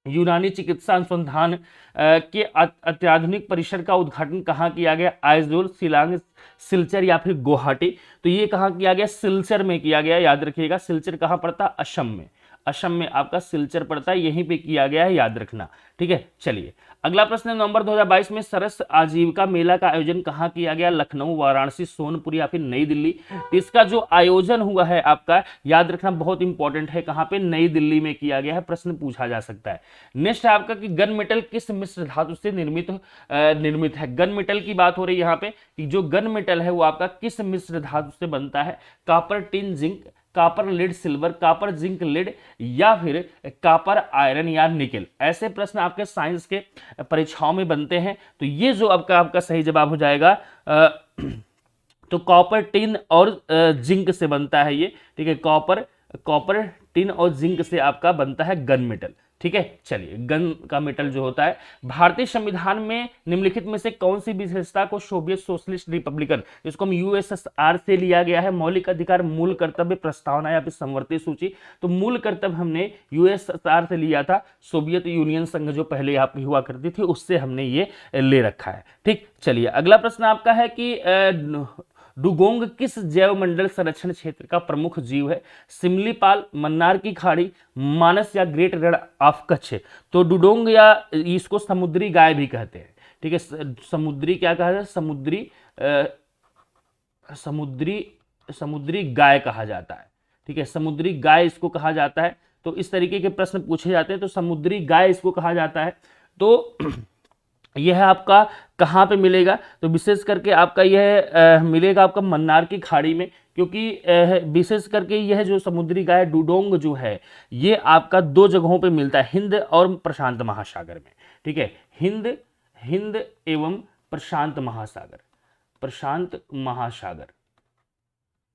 यूनानी चिकित्सा अनुसंधान के अत्याधुनिक परिसर का उद्घाटन कहाँ किया गया? आइजोल, शिलांग, सिलचर या फिर गुवाहाटी। तो ये कहाँ किया गया? सिलचर में किया गया, याद रखिएगा। सिलचर कहाँ पड़ता? असम में। असम में आपका सिलचर पड़ता है, यहीं पे किया गया है, याद रखना। ठीक है, चलिए अगला प्रश्न है नवंबर 2022 में सरस आजीविका मेला का आयोजन कहाँ किया गया? लखनऊ, वाराणसी, सोनपुर या फिर नई दिल्ली। इसका जो आयोजन हुआ है आपका, याद रखना, बहुत इंपॉर्टेंट है, कहाँ पे? नई दिल्ली में किया गया है, प्रश्न पूछा जा सकता है। नेक्स्ट है आपका कि गन मेटल किस मिश्र धातु से निर्मित है? गन मेटल की बात हो रही है यहाँ पे कि जो गन मेटल है वो आपका किस मिश्र धातु से बनता है? Copper, tin, zinc, copper, lead, silver, copper, zinc, lead या फिर कापर, आयरन या निकेल। ऐसे प्रश्न आपके साइंस के परीक्षाओं में बनते हैं। तो ये जो आपका सही जवाब हो जाएगा तो कॉपर, टिन और जिंक से बनता है ये। ठीक है, कॉपर, टिन और जिंक से आपका बनता है गन मेटल। ठीक है, चलिए गन का मेटल जो होता है। भारतीय संविधान में निम्नलिखित में से कौन सी विशेषता को सोवियत सोशलिस्ट रिपब्लिकन, इसको हम यूएसएसआर से लिया गया है? मौलिक अधिकार, मूल कर्तव्य, प्रस्तावना या फिर संवर्ती सूची। तो मूल कर्तव्य हमने यूएसएसआर से लिया था, सोवियत यूनियन संघ जो पहले यहाँ पे हुआ करती थी उससे हमने ये ले रखा है। ठीक, चलिए अगला प्रश्न आपका है कि डुगोंग किस जैव मंडल संरक्षण क्षेत्र का प्रमुख जीव है? सिमलीपाल, मन्नार की खाड़ी, मानस या ग्रेट रण ऑफ कच्छ। तो डुडोंग या इसको समुद्री गाय भी कहते हैं, ठीक है। समुद्री क्या कहा जाए, समुद्री समुद्री गाय कहा जाता है, ठीक है, समुद्री गाय इसको कहा जाता है। तो इस तरीके के प्रश्न पूछे जाते हैं, तो समुद्री गाय इसको कहा जाता है। तो यह आपका कहाँ पे मिलेगा, तो विशेष करके आपका यह मिलेगा आपका मन्नार की खाड़ी में, क्योंकि विशेष करके यह जो समुद्री गाय डुडोंग जो है ये आपका दो जगहों पे मिलता है, हिंद और प्रशांत महासागर में, ठीक है। हिंद एवं प्रशांत महासागर,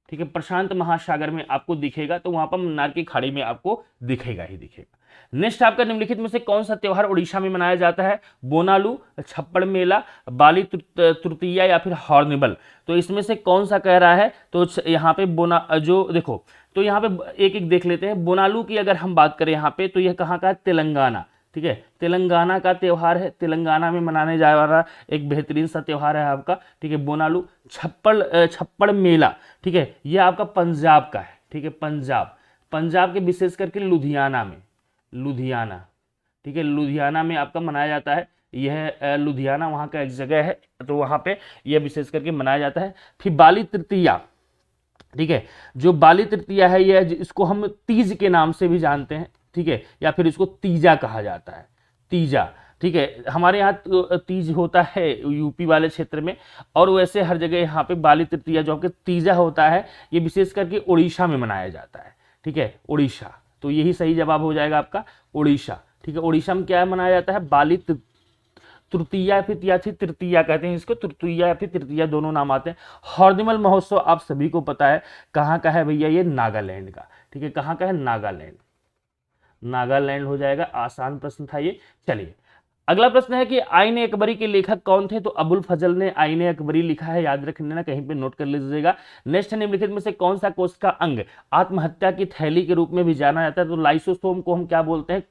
ठीक है, प्रशांत महासागर में आपको दिखेगा, तो वहां पर मन्नार की खाड़ी में आपको दिखेगा ही दिखेगा। नेक्स्ट आपका निम्नलिखित में से कौन सा त्योहार उड़ीसा में मनाया जाता है? बोनालू, छप्पड़ मेला, बाली तृतीया या फिर हॉर्निबल। तो इसमें से कौन सा कह रहा है? तो यहाँ पे जो देखो, तो यहाँ पे एक एक देख लेते हैं। बोनालू की अगर हम बात करें यहाँ पे, तो यह कहाँ का है? तेलंगाना, ठीक है, तेलंगाना का त्योहार है, तेलंगाना में मनाने जा रहा एक बेहतरीन सा त्योहार है आपका, ठीक है, बोनालू। छप्पड़ मेला, ठीक है, ये आपका पंजाब का है, ठीक है, पंजाब के विशेष करके लुधियाना, ठीक है, लुधियाना में आपका मनाया जाता है। यह लुधियाना वहाँ का एक जगह है, तो वहाँ पे यह विशेष करके मनाया जाता है। फिर बाली तृतीया, ठीक है, जो बाली तृतीया है यह इसको हम तीज के नाम से भी जानते हैं, ठीक है, या फिर इसको तीजा कहा जाता है, तीजा, ठीक है। हमारे यहाँ तो तीज होता है यूपी वाले क्षेत्र में, और वैसे हर जगह यहाँ पे बाली तृतीया जो आपके तीजा होता है ये विशेष करके उड़ीसा में मनाया जाता है, ठीक है, उड़ीसा। तो यही सही जवाब हो जाएगा आपका उड़ीसा, ठीक है। उड़ीसा में क्या मनाया जाता है? बाली तृतीया या फिर तृतीया कहते हैं इसको, तृतीया या फिर तृतीया दोनों नाम आते हैं। हॉर्निबल महोत्सव आप सभी को पता है कहाँ का है भैया? ये नागालैंड का, ठीक है, कहाँ का है? नागालैंड हो जाएगा। आसान प्रश्न था ये। चलिए अगला प्रश्न है कि आईन अकबरी के लेखक कौन थे? तो अबुल फजल ने आईन अकबरी लिखा है, याद रख लेना, कहीं पे नोट कर लीजिएगा। नेक्स्ट निम्नलिखित में से कौन सा कोशिका अंग आत्महत्या की थैली के रूप में भी जाना जाता है? तो लाइसोसोम को हम क्या बोलते हैं?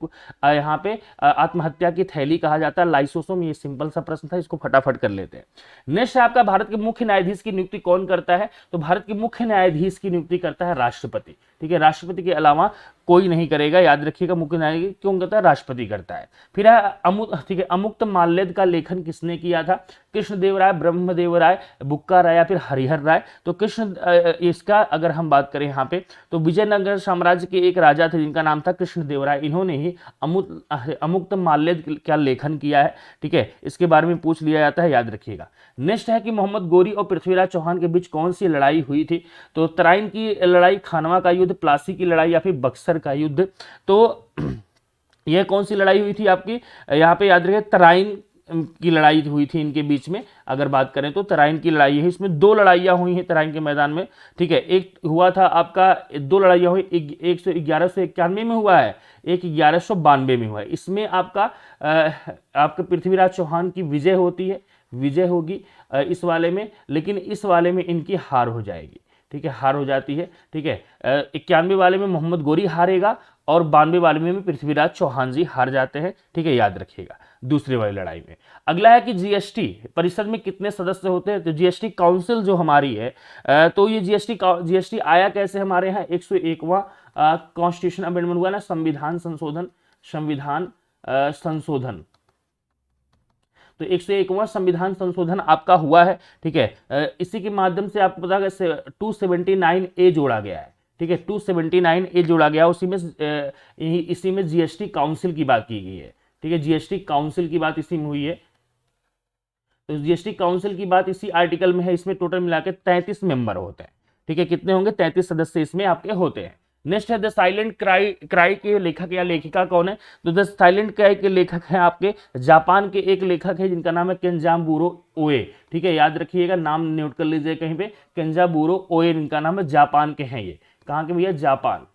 यहाँ पे आत्महत्या की थैली कहा जाता है, लाइसोसोम। ये सिंपल सा प्रश्न था, इसको फटाफट कर लेते हैं। नेक्स्ट आपका भारत के मुख्य न्यायाधीश की नियुक्ति कौन करता है? तो भारत के मुख्य न्यायाधीश की नियुक्ति करता है राष्ट्रपति, ठीक है, राष्ट्रपति के अलावा कोई नहीं करेगा, याद रखिएगा। मुख्य न्यायाधीश क्यों करता है? राष्ट्रपति करता है। फिर ठीक है, अमुक्त माल्यद का लेखन किसने किया था? कृष्णदेव राय, ब्रह्मदेव राय, बुक्का राय या फिर हरिहर राय। तो इसका अगर हम बात करें यहाँ पे, तो विजयनगर साम्राज्य के एक राजा थे जिनका नाम था कृष्णदेव राय, इन्होंने ही अमुक्त माल्यद का लेखन किया है, ठीक है, इसके बारे में पूछ लिया जाता है, याद रखिएगा। नेक्स्ट है कि मोहम्मद गोरी और पृथ्वीराज चौहान के बीच कौन सी लड़ाई हुई थी? तो तराइन की लड़ाई, खानवा का युद्ध, प्लासी की लड़ाई या फिर बक्सर का युद्ध। तो यह कौन सी लड़ाई हुई थी आपकी? यहाँ पे याद रखिए तराइन की लड़ाई हुई थी इनके बीच में। अगर बात करें तो तराइन की लड़ाई है, इसमें दो लड़ाइयाँ हुई हैं तराइन के मैदान में, ठीक है। एक हुआ था आपका, दो लड़ाइयाँ हुई, एक 1191 में हुआ है, एक 1192 में हुआ है। इसमें आपका पृथ्वीराज चौहान की विजय होगी इस वाले में, लेकिन इस वाले में इनकी हार हो जाएगी, ठीक है, हार हो जाती है, ठीक है। 91 वाले में मोहम्मद गोरी हारेगा और 92 वाले में पृथ्वीराज चौहान जी हार जाते हैं, ठीक है, याद रखिएगा दूसरी वाली लड़ाई में। अगला है कि जीएसटी परिषद में कितने सदस्य होते हैं? तो जीएसटी काउंसिल जो हमारी है, तो ये जीएसटी आया कैसे हमारे यहाँ? 101वां कॉन्स्टिट्यूशन अमेंडमेंट हुआ ना, संविधान संशोधन, तो 101वां संविधान संशोधन आपका हुआ है, ठीक है। इसी के माध्यम से आपको पता है 279A जोड़ा गया है, ठीक है, 279A जोड़ा गया, इसी में जीएसटी काउंसिल की बात की गई है, ठीक है, जीएसटी काउंसिल की बात इसी में हुई है। तो जीएसटी काउंसिल की बात इसी आर्टिकल में है। इसमें टोटल मिलाकर 33 मेंबर होते हैं, ठीक है, कितने होंगे? 33 सदस्य इसमें आपके होते हैं। नेक्स्ट है द साइलेंट क्राई के लेखक या लेखिका कौन है? तो द साइलेंट क्राई के लेखक हैं आपके जापान के एक लेखक है जिनका नाम है केंजाबुरो ओए, ठीक है, याद रखिएगा, नाम नोट कर लीजिए कहीं पे, केंजाबुरो ओए इनका नाम है, जापान के हैं ये। कहाँ के भैया? जापान,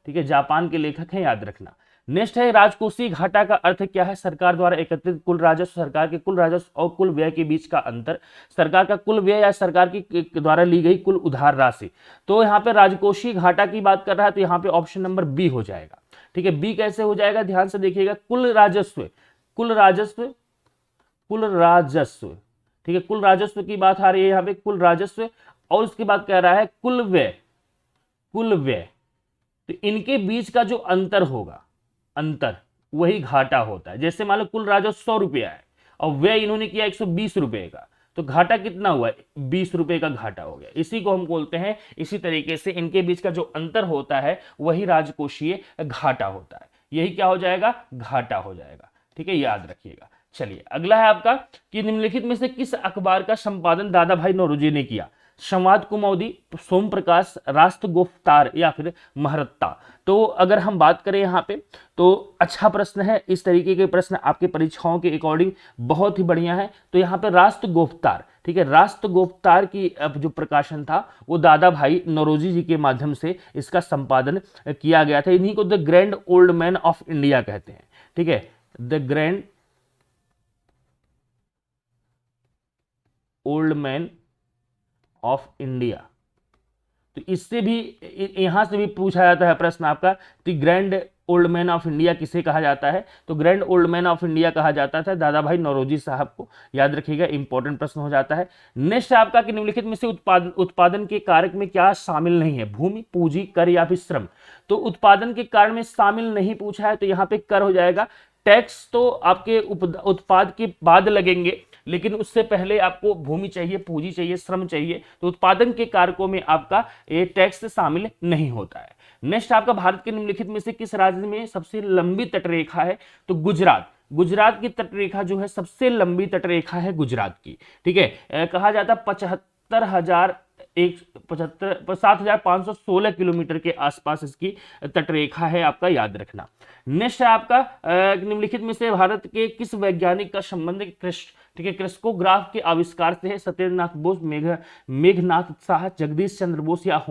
ठीक है, जापान के लेखक हैं, याद रखना। नेक्स्ट है राजकोषीय घाटा का अर्थ क्या है? सरकार द्वारा एकत्रित कुल राजस्व, सरकार के कुल राजस्व और कुल व्यय के बीच का अंतर, सरकार का कुल व्यय या सरकार की द्वारा ली गई कुल उधार राशि। तो यहाँ पे राजकोषीय घाटा की बात कर रहा है, तो यहाँ पे ऑप्शन नंबर बी हो जाएगा, ठीक है। बी कैसे हो जाएगा? ध्यान से देखिएगा, कुल राजस्व, ठीक है, कुल राजस्व की बात आ रही है यहाँ पे, कुल राजस्व और उसके बाद कह रहा है कुल व्यय, कुल व्यय, तो इनके बीच का जो अंतर होगा, अंतर वही घाटा होता है। जैसे मान लो कुल राजस्व 100 रुपया है और व्यय इन्होंने किया 120 रुपए का, तो घाटा कितना हुआ, 20 रुपए का घाटा हो गया। इसी को हम बोलते हैं, इसी तरीके से इनके बीच का जो अंतर होता है वही राजकोषीय घाटा होता है। यही क्या हो जाएगा, घाटा हो जाएगा। ठीक है, याद रखिएगा। चलिए अगला है आपका कि निम्नलिखित में से किस अखबार का संपादन दादा भाई नौरोजी ने किया। संवाद कुमौदी, सोम प्रकाश, राष्ट्र गुफ्तार या फिर महरत्ता। तो अगर हम बात करें यहाँ पे तो अच्छा प्रश्न है, इस तरीके के प्रश्न आपके परीक्षाओं के अकॉर्डिंग बहुत ही बढ़िया है। तो यहाँ पे राष्ट्र गुफ्तार, ठीक है, राष्ट्र गुफ्तार की जो प्रकाशन था वो दादा भाई नौरोजी जी के माध्यम से इसका संपादन किया गया था। इन्हीं को the grand old man of India कहते हैं। ठीक है, the grand old man of India. तो इससे भी, यहां से भी पूछा जाता है प्रश्न आपका, the grand old man of India किसे कहा जाता है, तो grand old man of India कहा जाता था दादा भाई नौरोजी साहब को। याद रखिएगा, इंपॉर्टेंट प्रश्न हो जाता है। नेक्स्ट आपका कि निम्नलिखित में से उत्पादन के कारक में क्या शामिल नहीं है, भूमि, पूंजी, कर या फिर श्रम। तो उत्पादन के कारण में शामिल नहीं पूछा है, तो यहाँ पे कर हो जाएगा। टैक्स तो आपके उत्पाद के बाद लगेंगे, लेकिन उससे पहले आपको भूमि चाहिए, पूंजी चाहिए, श्रम चाहिए, तो उत्पादन के कारकों में आपका ये टैक्स शामिल नहीं होता है। नेक्स्ट आपका भारत के निम्नलिखित में से किस राज्य में सबसे लंबी तटरेखा है, तो गुजरात। गुजरात की तटरेखा जो है सबसे लंबी तटरेखा है गुजरात की। ठीक है, कहा जाता 7,516 किलोमीटर के आसपास इसकी तटरेखा है, आपका याद रखना। नेक्स्ट है आपका निम्नलिखित में से भारत के किस वैज्ञानिक का संबंध ठीक है, क्रिस्कोग्राफ के आविष्कार से है, सत्येंद्रनाथ बोस, मेघनाथ साहा, जगदीश चंद्र बोस या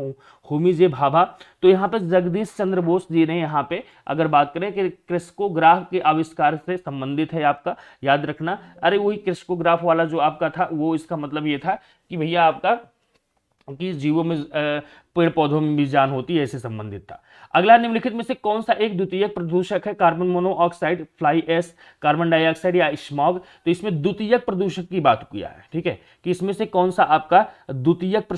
होमी जे भाभा। तो यहाँ पे जगदीश चंद्र बोस जी ने यहाँ पे अगर बात करें कि क्रिस्कोग्राफ के आविष्कार से संबंधित है, आपका याद रखना। अरे वही क्रिस्कोग्राफ वाला जो आपका था वो, इसका मतलब ये था कि भैया आपका कि जीवों में, पेड़ पौधों में भी जान होती है, ऐसे संबंधित था। अगला निम्नलिखित में से कौन सा एक द्वितीयक प्रदूषक है, carbon monoxide, fly ash, carbon dioxide या स्मॉग। तो इसमें द्वितीयक प्रदूषक की बात किया है। ठीक है, कि इसमें से कौन सा आपका द्वितीयक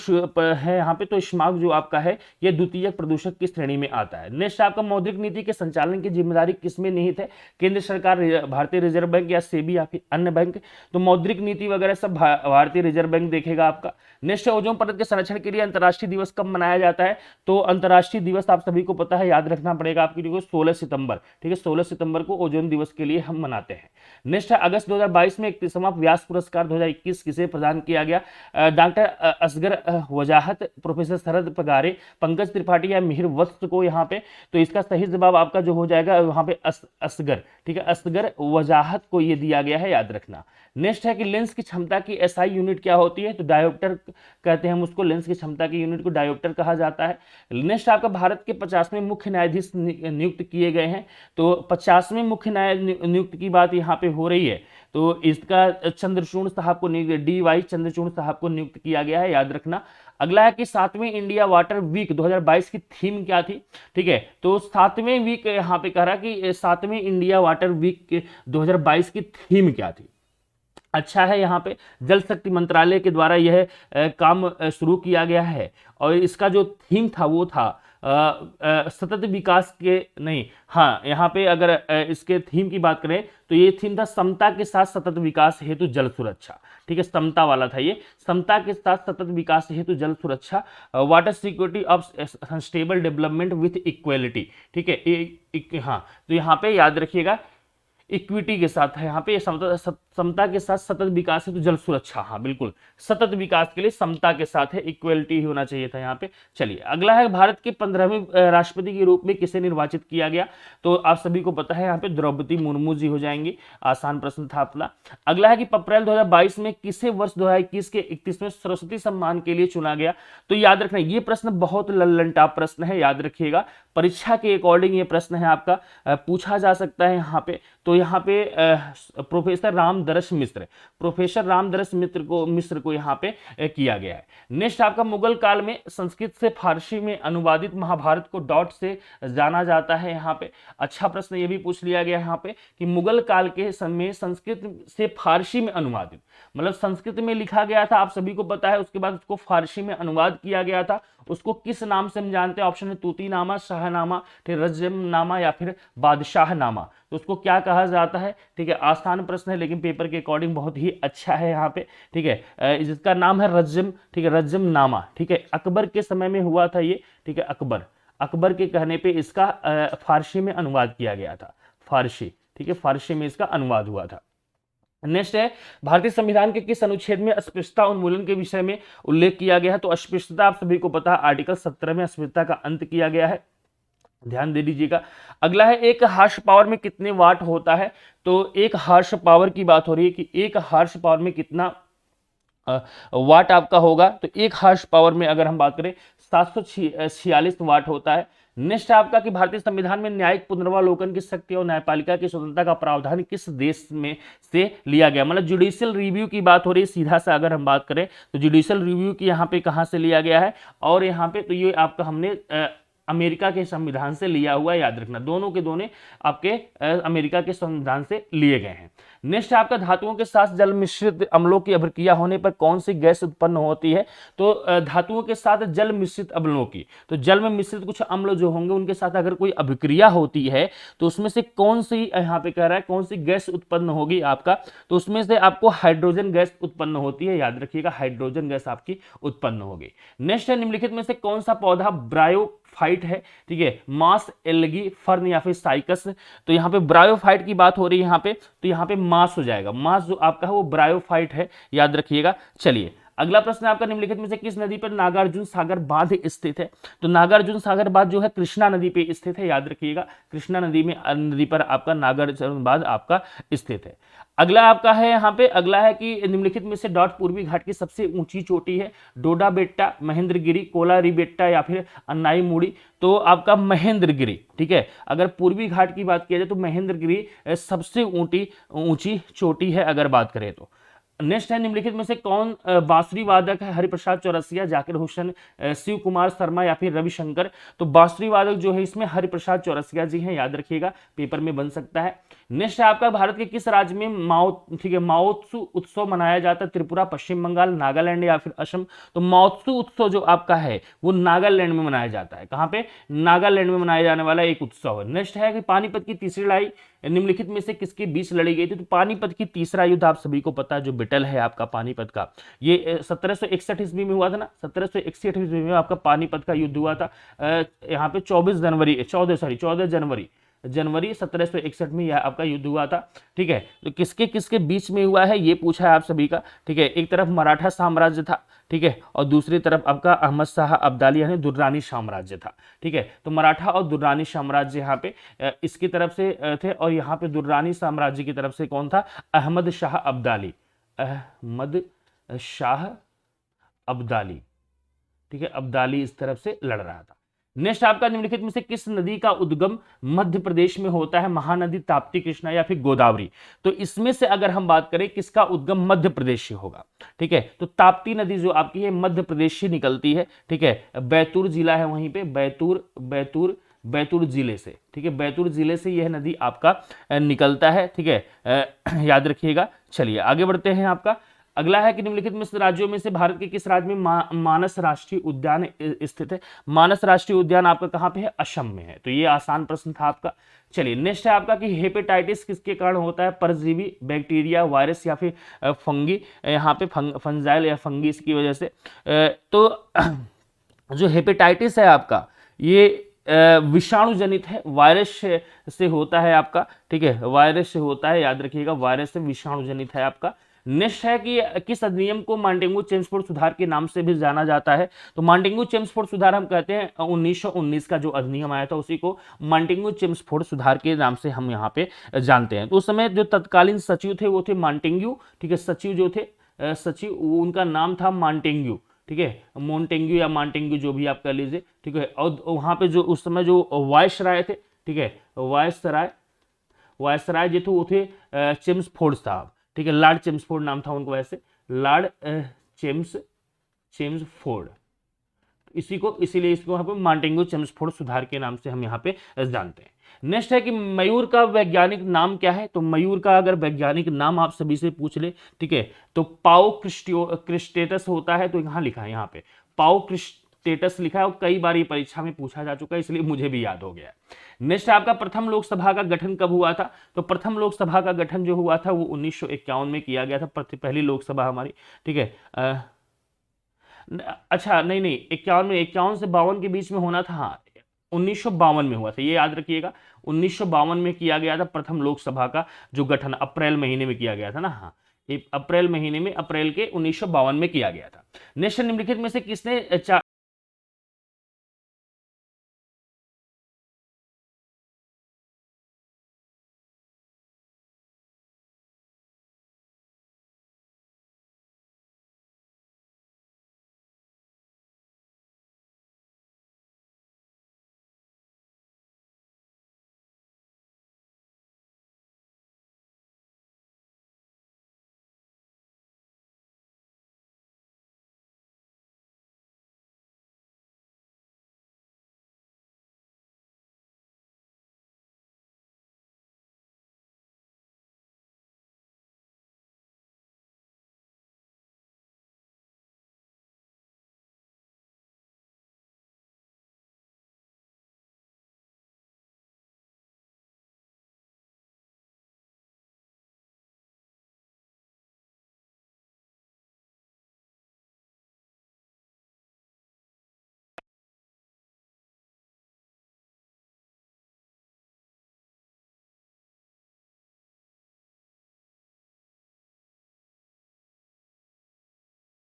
है यहाँ पे, तो स्मॉग जो आपका है ये द्वितीयक प्रदूषक की श्रेणी में आता है। नेक्स्ट आपका मौद्रिक नीति के संचालन की जिम्मेदारी किसमें निहित है, केंद्र सरकार, भारतीय रिजर्व बैंक या सेबी या फिर अन्य बैंक। तो मौद्रिक नीति वगैरह सब भारतीय रिजर्व बैंक देखेगा आपका। नेक्स्ट ओजोन परत के संरक्षण के लिए अंतर्राष्ट्रीय दिवस कब मनाया जाता है, तो अंतर्राष्ट्रीय दिवस आप सभी को पता है, याद रखना पड़ेगा आपकी, 16 सितंबर। ठीक है, 16 सितंबर को ओजोन दिवस के लिए हम मनाते हैं। नेक्स्ट है अगस्त 2022 में 31वां व्यास पुरस्कार 2021 किसे प्रदान किया गया, डॉक्टर असगर वजाहत, प्रोफेसर शरद पगारे, पंकज त्रिपाठी या मिहिर वत्स को यहाँ पे। तो इसका सही जवाब आपका जो हो जाएगा वहां पे असगर, ठीक है, असगर वजाहत को ये दिया गया है, याद रखना। नेक्स्ट है कि लेंस की क्षमता की एसआई यूनिट क्या होती है, तो डायोप्टर कहते हैं हम उसको, लेंस की क्षमता की यूनिट को डायोप्टर कहा जाता है। नेक्स्ट आपका भारत के 50वें मुख्य न्यायाधीश नियुक्त किए गए हैं, तो 50वें मुख्य न्यायाधीश नियुक्त की बात यहाँ पे हो रही है, तो इसका चंद्रचूड़ साहब को DY चंद्रचूड़ साहब को नियुक्त किया गया है, याद रखना। अगला है कि 7वें इंडिया वाटर वीक 2022 की थीम क्या थी। ठीक है, तो 7वें वीक यहाँ पे कह रहा कि 7वें इंडिया वाटर वीक 2022 की थीम क्या थी। अच्छा है, यहाँ पे जल शक्ति मंत्रालय के द्वारा यह काम शुरू किया गया है, और इसका जो थीम था वो था सतत विकास के, नहीं, हाँ, यहाँ पे अगर इसके थीम की बात करें तो ये थीम था समता के साथ सतत विकास हेतु जल सुरक्षा। ठीक है, समता वाला था ये, समता के साथ सतत विकास हेतु जल सुरक्षा, water security of sustainable development with equality. ठीक है, हाँ, तो यहाँ पे याद रखिएगा इक्विटी के साथ है, यहाँ पे समता के साथ सतत विकास है तो जल सुरक्षा, हाँ बिल्कुल, सतत विकास के लिए समता के साथ है, इक्वलिटी ही होना चाहिए था यहाँ पे। चलिए अगला है भारत के 15वें राष्ट्रपति के रूप में किसे निर्वाचित किया गया, तो आप सभी को पता है यहाँ पे द्रौपदी मुर्मू जी हो जाएंगी, आसान प्रश्न था अपना। अगला है कि अप्रैल 2022 में किसे वर्ष 2021 के 31वें सरस्वती सम्मान के लिए चुना गया, तो याद रखना ये प्रश्न बहुत लल्लनटाप प्रश्न है, याद रखिएगा, परीक्षा के अकॉर्डिंग ये प्रश्न है आपका पूछा जा सकता है यहाँ पे। तो यहाँ पे प्रोफेसर रामदरस मिश्र, प्रोफेसर रामदरस मिश्र को यहाँ पे किया गया है। नेक्स्ट आपका मुगल काल में संस्कृत से फारसी में अनुवादित महाभारत को डॉट से जाना जाता है। यहाँ पे अच्छा प्रश्न ये भी पूछ लिया गया यहाँ पे कि मुगल काल के समय संस्कृत से फारसी में अनुवादित, मतलब संस्कृत में लिखा गया था, आप सभी को पता है, उसके बाद उसको फारसी में अनुवाद किया गया था, उसको किस नाम से हम जानते हैं? ऑप्शन है तूतीनामा, शाहनामा, फिर रज्जमनामा या फिर बादशाहनामा। तो उसको क्या कहा जाता है? ठीक है, आसान प्रश्न है लेकिन पेपर के अकॉर्डिंग बहुत ही अच्छा है यहाँ पे। ठीक है, जिसका नाम है रज्जम, ठीक है, रज्जमनामा। ठीक है, अकबर के समय में हुआ था ये। ठीक है, अकबर के कहने पे इसका फारसी में अनुवाद किया गया था, फारसी। ठीक है, फारसी में इसका अनुवाद हुआ था। नेक्स्ट है भारतीय संविधान के किस अनुच्छेद में अस्पृश्यता उन्मूलन के विषय में उल्लेख किया गया है? तो अस्पृश्यता आप सभी को पता है, आर्टिकल 17 में अस्पृश्यता का अंत किया गया है, ध्यान दे दीजिएगा। अगला है एक हार्स पावर में कितने वाट होता है? तो एक हार्स पावर की बात हो रही है कि एक हार्स पावर में कितना वाट आपका होगा। तो एक हार्स पावर में अगर हम बात करें 746 वाट होता है। नेक्स्ट आपका कि भारतीय संविधान में न्यायिक पुनर्वालोकन की शक्ति और न्यायपालिका की स्वतंत्रता का प्रावधान किस देश में से लिया गया? मतलब जुडिशियल रिव्यू की बात हो रही है, सीधा सा अगर हम बात करें तो जुडिशियल रिव्यू की यहाँ पे कहाँ से लिया गया है? और यहाँ पे तो ये आपका हमने अमेरिका के संविधान से लिया हुआ, याद रखना, दोनों के दोनों आपके अमेरिका के संविधान से लिए गए हैं। नेक्स्ट आपका धातुओं के साथ जल मिश्रित अम्लों की अभिक्रिया होने पर कौन सी गैस उत्पन्न होती है? तो धातुओं के साथ जल मिश्रित अम्लों की, तो जल में मिश्रित कुछ अम्ल जो होंगे उनके साथ अगर कोई अभिक्रिया होती है तो उसमें से कौन सी, यहाँ पे कह रहा है कौन सी गैस उत्पन्न होगी आपका? तो उसमें से आपको हाइड्रोजन गैस उत्पन्न होती है, याद रखिएगा, हाइड्रोजन गैस आपकी उत्पन्न होगी। नेक्स्ट है निम्नलिखित में से कौन सा पौधा ब्रायोफाइट है? ठीक है, मास, एल्गी, फर्न या फिर साइकस। तो यहाँ पे ब्रायोफाइट की बात हो रही है यहाँ पे, तो यहाँ पे मास हो जाएगा, मास जो आपका है वो ब्रायोफाइट है, याद रखिएगा। चलिए अगला प्रश्न आपका निम्नलिखित में से किस नदी पर नागार्जुन सागर बांध स्थित है? तो नागार्जुन सागर बांध जो है कृष्णा नदी पे स्थित है, याद रखिएगा, कृष्णा नदी पर आपका नागार्जुन बांध आपका स्थित है। अगला आपका है यहाँ पे, अगला है कि निम्नलिखित में से डॉट पूर्वी घाट की सबसे ऊंची चोटी है? डोडा बेट्टा, महेंद्रगिरी, कोलारी बेट्टा या फिर अन्नाई मुड़ी। तो आपका महेंद्रगिरी। ठीक है, अगर पूर्वी घाट की बात किया जाए तो महेंद्रगिरी सबसे ऊंची चोटी है अगर बात करें तो। नेक्स्ट है निम्नलिखित में से कौन बांसुरी वादक है? हरिप्रसाद चौरसिया, जाकिर हुसैन, शिव कुमार शर्मा या फिर रविशंकर। तो बांसुरी वादक जो है इसमें हरिप्रसाद चौरसिया जी हैं, याद रखिएगा, पेपर में बन सकता है। नेक्स्ट है आपका भारत के किस राज्य में माओत्सु उत्सव मनाया जाता है? त्रिपुरा, पश्चिम बंगाल, नागालैंड या फिर असम। तो माओत्सु उत्सव जो आपका है वो नागालैंड में मनाया जाता है। कहाँ पे? नागालैंड में मनाया जाने वाला एक उत्सव है। नेक्स्ट है कि पानीपत की तीसरी लड़ाई निम्नलिखित में से किसके बीच लड़ी गई थी? तो पानीपत की तीसरा युद्ध आप सभी को पता है, जो बैटल है आपका पानीपत का, ये 1761 ईस्वी में हुआ था ना, 1761 ईस्वी में आपका पानीपत का युद्ध हुआ था। यहाँ पे 14 जनवरी 1761 में यह आपका युद्ध हुआ था। ठीक है, तो किसके किसके बीच में हुआ है ये पूछा है आप सभी का। ठीक है, एक तरफ मराठा साम्राज्य था, ठीक है, और दूसरी तरफ आपका अहमद शाह अब्दाली यानी दुर्रानी साम्राज्य था। ठीक है, तो मराठा और दुर्रानी साम्राज्य यहाँ पे इसकी तरफ से थे, और यहाँ पे दुर्रानी साम्राज्य की तरफ से कौन था? अहमद शाह अब्दाली, अहमद शाह अब्दाली। ठीक है, अब्दाली इस तरफ से लड़ रहा था। नेक्स्ट आपका निम्नलिखित में से किस नदी का उद्गम मध्य प्रदेश में होता है? महानदी, ताप्ती, कृष्णा या फिर गोदावरी। तो इसमें से अगर हम बात करें किसका उद्गम मध्य प्रदेश से होगा? ठीक है, तो ताप्ती नदी जो आपकी है मध्य प्रदेश से निकलती है। ठीक है, बैतूल जिला है वहीं पे, बैतूल जिले से। ठीक है, बैतूल जिले से यह नदी आपका निकलता है। ठीक है, याद रखिएगा। चलिए आगे बढ़ते हैं। आपका अगला है कि निम्नलिखित में राज्यों में से भारत के किस राज्य में मानस राष्ट्रीय उद्यान स्थित है? मानस राष्ट्रीय उद्यान आपका कहाँ पे है? असम में है। तो ये आसान प्रश्न था आपका। चलिए नेक्स्ट है आपका कि हेपेटाइटिस किसके कारण होता है? परजीवी, बैक्टीरिया, वायरस या फिर फंगी। यहाँ पे फंजाइल या फंगी की वजह से। तो जो हेपेटाइटिस है आपका ये विषाणु जनित है, वायरस से होता है आपका। ठीक है, वायरस से होता है, याद रखिएगा, वायरस से विषाणु जनित है आपका। नेक्स्ट है कि किस अधिनियम को मॉन्टेग्यू-चेम्सफोर्ड सुधार के नाम से भी जाना जाता है? तो मॉन्टेग्यू-चेम्सफोर्ड सुधार हम कहते हैं 1919 का जो अधिनियम आया था उसी को मॉन्टेग्यू-चेम्सफोर्ड सुधार के नाम से हम यहाँ पे जानते हैं। तो उस समय जो तत्कालीन सचिव थे वो थे मॉन्टेग्यू। ठीक है, सचिव जो थे सचिव उनका नाम था मॉन्टेग्यू। ठीक है, मोन्टेग्यू या मॉन्टेग्यू जो भी आप कह लीजिए। ठीक है, और वहाँ पे जो उस समय जो वायसराय थे, ठीक है, वायसराय जो थे वो थे चेम्सफोर्ड साहब, ठीक है, लॉर्ड चेम्सफोर्ड नाम था उनको, वैसे लॉर्ड चेम्सफोर्ड, इसी को इसीलिए इसको यहाँ पे मॉन्टेग्यू चेम्सफोर्ड सुधार के नाम से हम यहाँ पे जानते हैं। नेक्स्ट है कि मयूर का वैज्ञानिक नाम क्या है, तो मयूर का अगर वैज्ञानिक नाम आप सभी से पूछ ले, ठीक है, तो पाओ क्रिस्टेटस होता है, तो यहाँ लिखा है, यहाँ पे पाओ क्रिस्टेटस लिखा है और कई बार ये परीक्षा में पूछा जा चुका है, इसलिए मुझे भी याद हो गया। नेक्स्ट आपका प्रथम लोकसभा का गठन कब हुआ था, तो प्रथम लोकसभा का गठन जो हुआ था वो 1951 में किया गया था, पहली लोकसभा हमारी, ठीक है। अच्छा नहीं 51 में, 51 से 52 के बीच में होना था, हाँ 1952 में हुआ था, ये याद रखिएगा, 1952 में किया गया था प्रथम लोकसभा का जो गठन, अप्रैल महीने में किया गया था ना, हाँ अप्रैल महीने में, अप्रैल के 1952 में किया गया था। नेक्स्ट निम्नलिखित में से किसने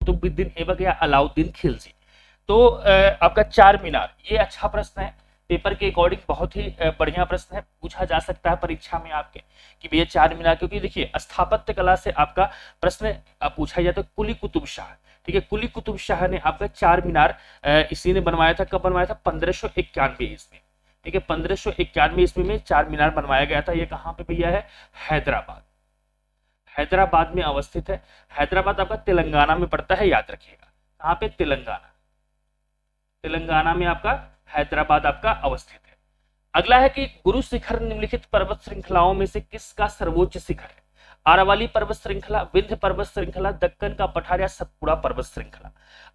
कुतुबुद्दीन ऐबक या अलाउद्दीन खिलजी। तो आपका चार मीनार, ये अच्छा प्रश्न है, पेपर के अकॉर्डिंग बहुत ही बढ़िया प्रश्न है, पूछा जा सकता है परीक्षा में आपके कि भैया चार मीनार, क्योंकि देखिए स्थापत्य कला से आपका प्रश्न पूछा जाता है। कुली कुतुब शाह, ठीक है, कुली कुतुब शाह ने आपका चार मीनार इसी ने बनवाया था, कब बनवाया था, 1591 ईस्वी, ठीक है, 1591 ईस्वी में चार मीनार बनवाया गया था। ये कहाँ पे भैया है, हैदराबाद, हैदराबाद में अवस्थित है। हैदराबाद आपका तेलंगाना में पड़ता है, याद रखिएगा, कहाँ पे, तेलंगाना, तेलंगाना में आपका हैदराबाद आपका अवस्थित है। अगला है कि गुरु शिखर निम्नलिखित पर्वत श्रृंखलाओं में से किसका सर्वोच्च शिखर है, आरावली पर्वत श्रृंखला, विंध्य पर्वत श्रृंखला, दक्कन का पठार या सतपुड़ा पर्वत श्रृंखला।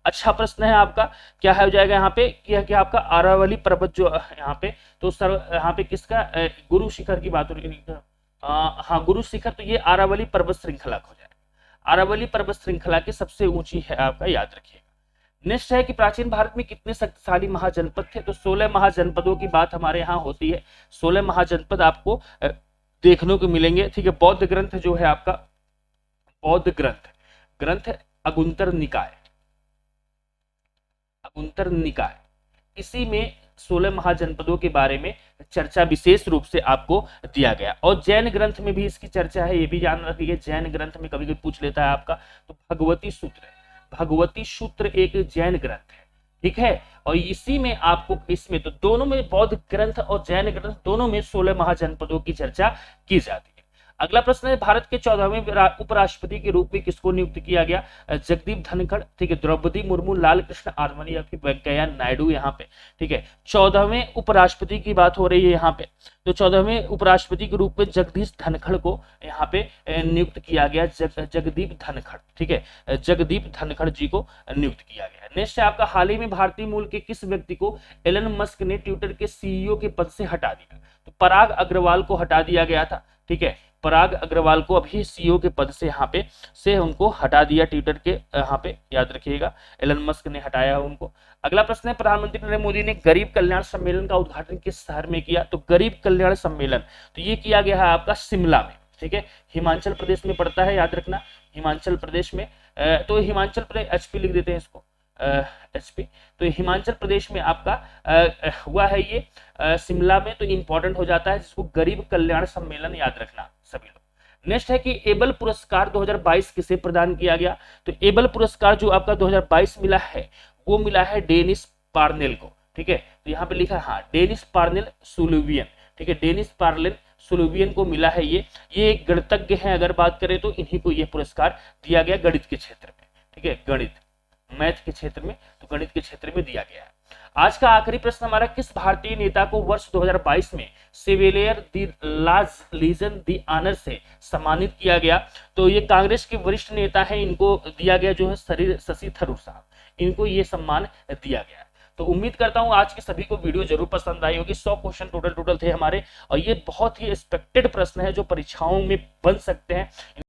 अच्छा प्रश्न है आपका, क्या हो जाएगा यहाँ पे, क्या आपका आरावली पर्वत जो यहाँ पे, तो सर यहाँ पे किसका गुरु शिखर की बात हो रही है, हाँ गुरु शिखर, तो ये आरावली पर्वत श्रृंखला हो जाएगा, आरावली पर्वत श्रृंखला की सबसे ऊंची है आपका, याद रखिएगा। नेक्स्ट है कि प्राचीन भारत में कितने शक्तिशाली महाजनपद थे, तो 16 महाजनपदों की बात हमारे यहाँ होती है, 16 महाजनपद आपको देखने को मिलेंगे, ठीक है। बौद्ध ग्रंथ जो है आपका, बौद्ध ग्रंथ अगुंतर निकाय, अगुंतर निकाय, इसी में 16 महाजनपदों के बारे में चर्चा विशेष रूप से आपको दिया गया। और जैन ग्रंथ में भी इसकी चर्चा है, ये भी ध्यान रखिए, जैन ग्रंथ में कभी कभी पूछ लेता है आपका, तो भगवती सूत्र है, भगवती सूत्र एक जैन ग्रंथ है, ठीक है। और इसी में आपको, इसमें तो दोनों में, बौद्ध ग्रंथ और जैन ग्रंथ दोनों में 16 महाजनपदों की चर्चा की जाती है। अगला प्रश्न है, भारत के 14वें उपराष्ट्रपति के रूप में किसको नियुक्त किया गया, जगदीप धनखड़, ठीक है, द्रौपदी मुर्मू, लाल कृष्ण आडवाणी या फिर वेंकैया नायडू, यहाँ पे, ठीक है। 14वें उपराष्ट्रपति की बात हो रही है यहाँ पे, तो 14वें उपराष्ट्रपति के रूप में जगदीश धनखड़ को यहाँ पे नियुक्त किया गया, जगदीप धनखड़, ठीक है, जगदीप धनखड़ जी को नियुक्त किया गया। नेक्स्ट है आपका, हाल ही में भारतीय मूल के किस व्यक्ति को एलन मस्क ने ट्विटर के सीईओ के पद से हटा दिया, तो पराग अग्रवाल को हटा दिया गया था, ठीक है, पराग अग्रवाल को अभी सीईओ के पद से यहाँ पे से उनको हटा दिया, ट्विटर के यहाँ पे, याद रखिएगा, एलन मस्क ने हटाया उनको। अगला प्रश्न है, प्रधानमंत्री नरेंद्र मोदी ने गरीब कल्याण सम्मेलन का उद्घाटन किस शहर में किया, तो गरीब कल्याण सम्मेलन, तो ये किया गया है आपका शिमला में, ठीक है, हिमाचल प्रदेश में पड़ता है, याद रखना, हिमाचल प्रदेश में, तो हिमाचल प्रदेश, एचपी लिख देते हैं इसको, एचपी, तो हिमाचल प्रदेश में आपका हुआ है ये शिमला में, तो इंपॉर्टेंट हो जाता है, जिसको गरीब कल्याण सम्मेलन याद रखना सभी लोग। नेक्स्ट है कि एबल पुरस्कार 2022 किसे प्रदान किया गया, तो एबल पुरस्कार जो आपका 2022 मिला है वो मिला है डेनिस पार्नेल को, ठीक है, तो यहाँ पे लिखा है, हाँ, डेनिस पार्नेल सुलुवियन, ठीक है, डेनिस पार्नेल सोलोवियन को मिला है। ये एक गणितज्ञ हैं, अगर बात करें तो इन्हीं को ये पुरस्कार दिया गया गणित के क्षेत्र में। ठीक है, गणित, मैथ के क्षेत्र में, तो गणित के क्षेत्र में दिया गया है। आज का आखिरी प्रश्न हमारा, किस भारतीय नेता को वर्ष 2022 में सेवेलियर दी लाज लीजन दी ऑनर से सम्मानित किया गया? तो ये कांग्रेस के वरिष्ठ नेता हैं, इनको दिया गया जो है शशि थरूर साहब, इनको ये सम्मान दिया गया। तो उम्मीद करता हूं आज के सभी को वीडियो जरूर पसंद आई होगी। 100 क्वेश्चन टोटल थे हमारे, और ये बहुत ही एक्सपेक्टेड प्रश्न है जो परीक्षाओं में बन सकते हैं।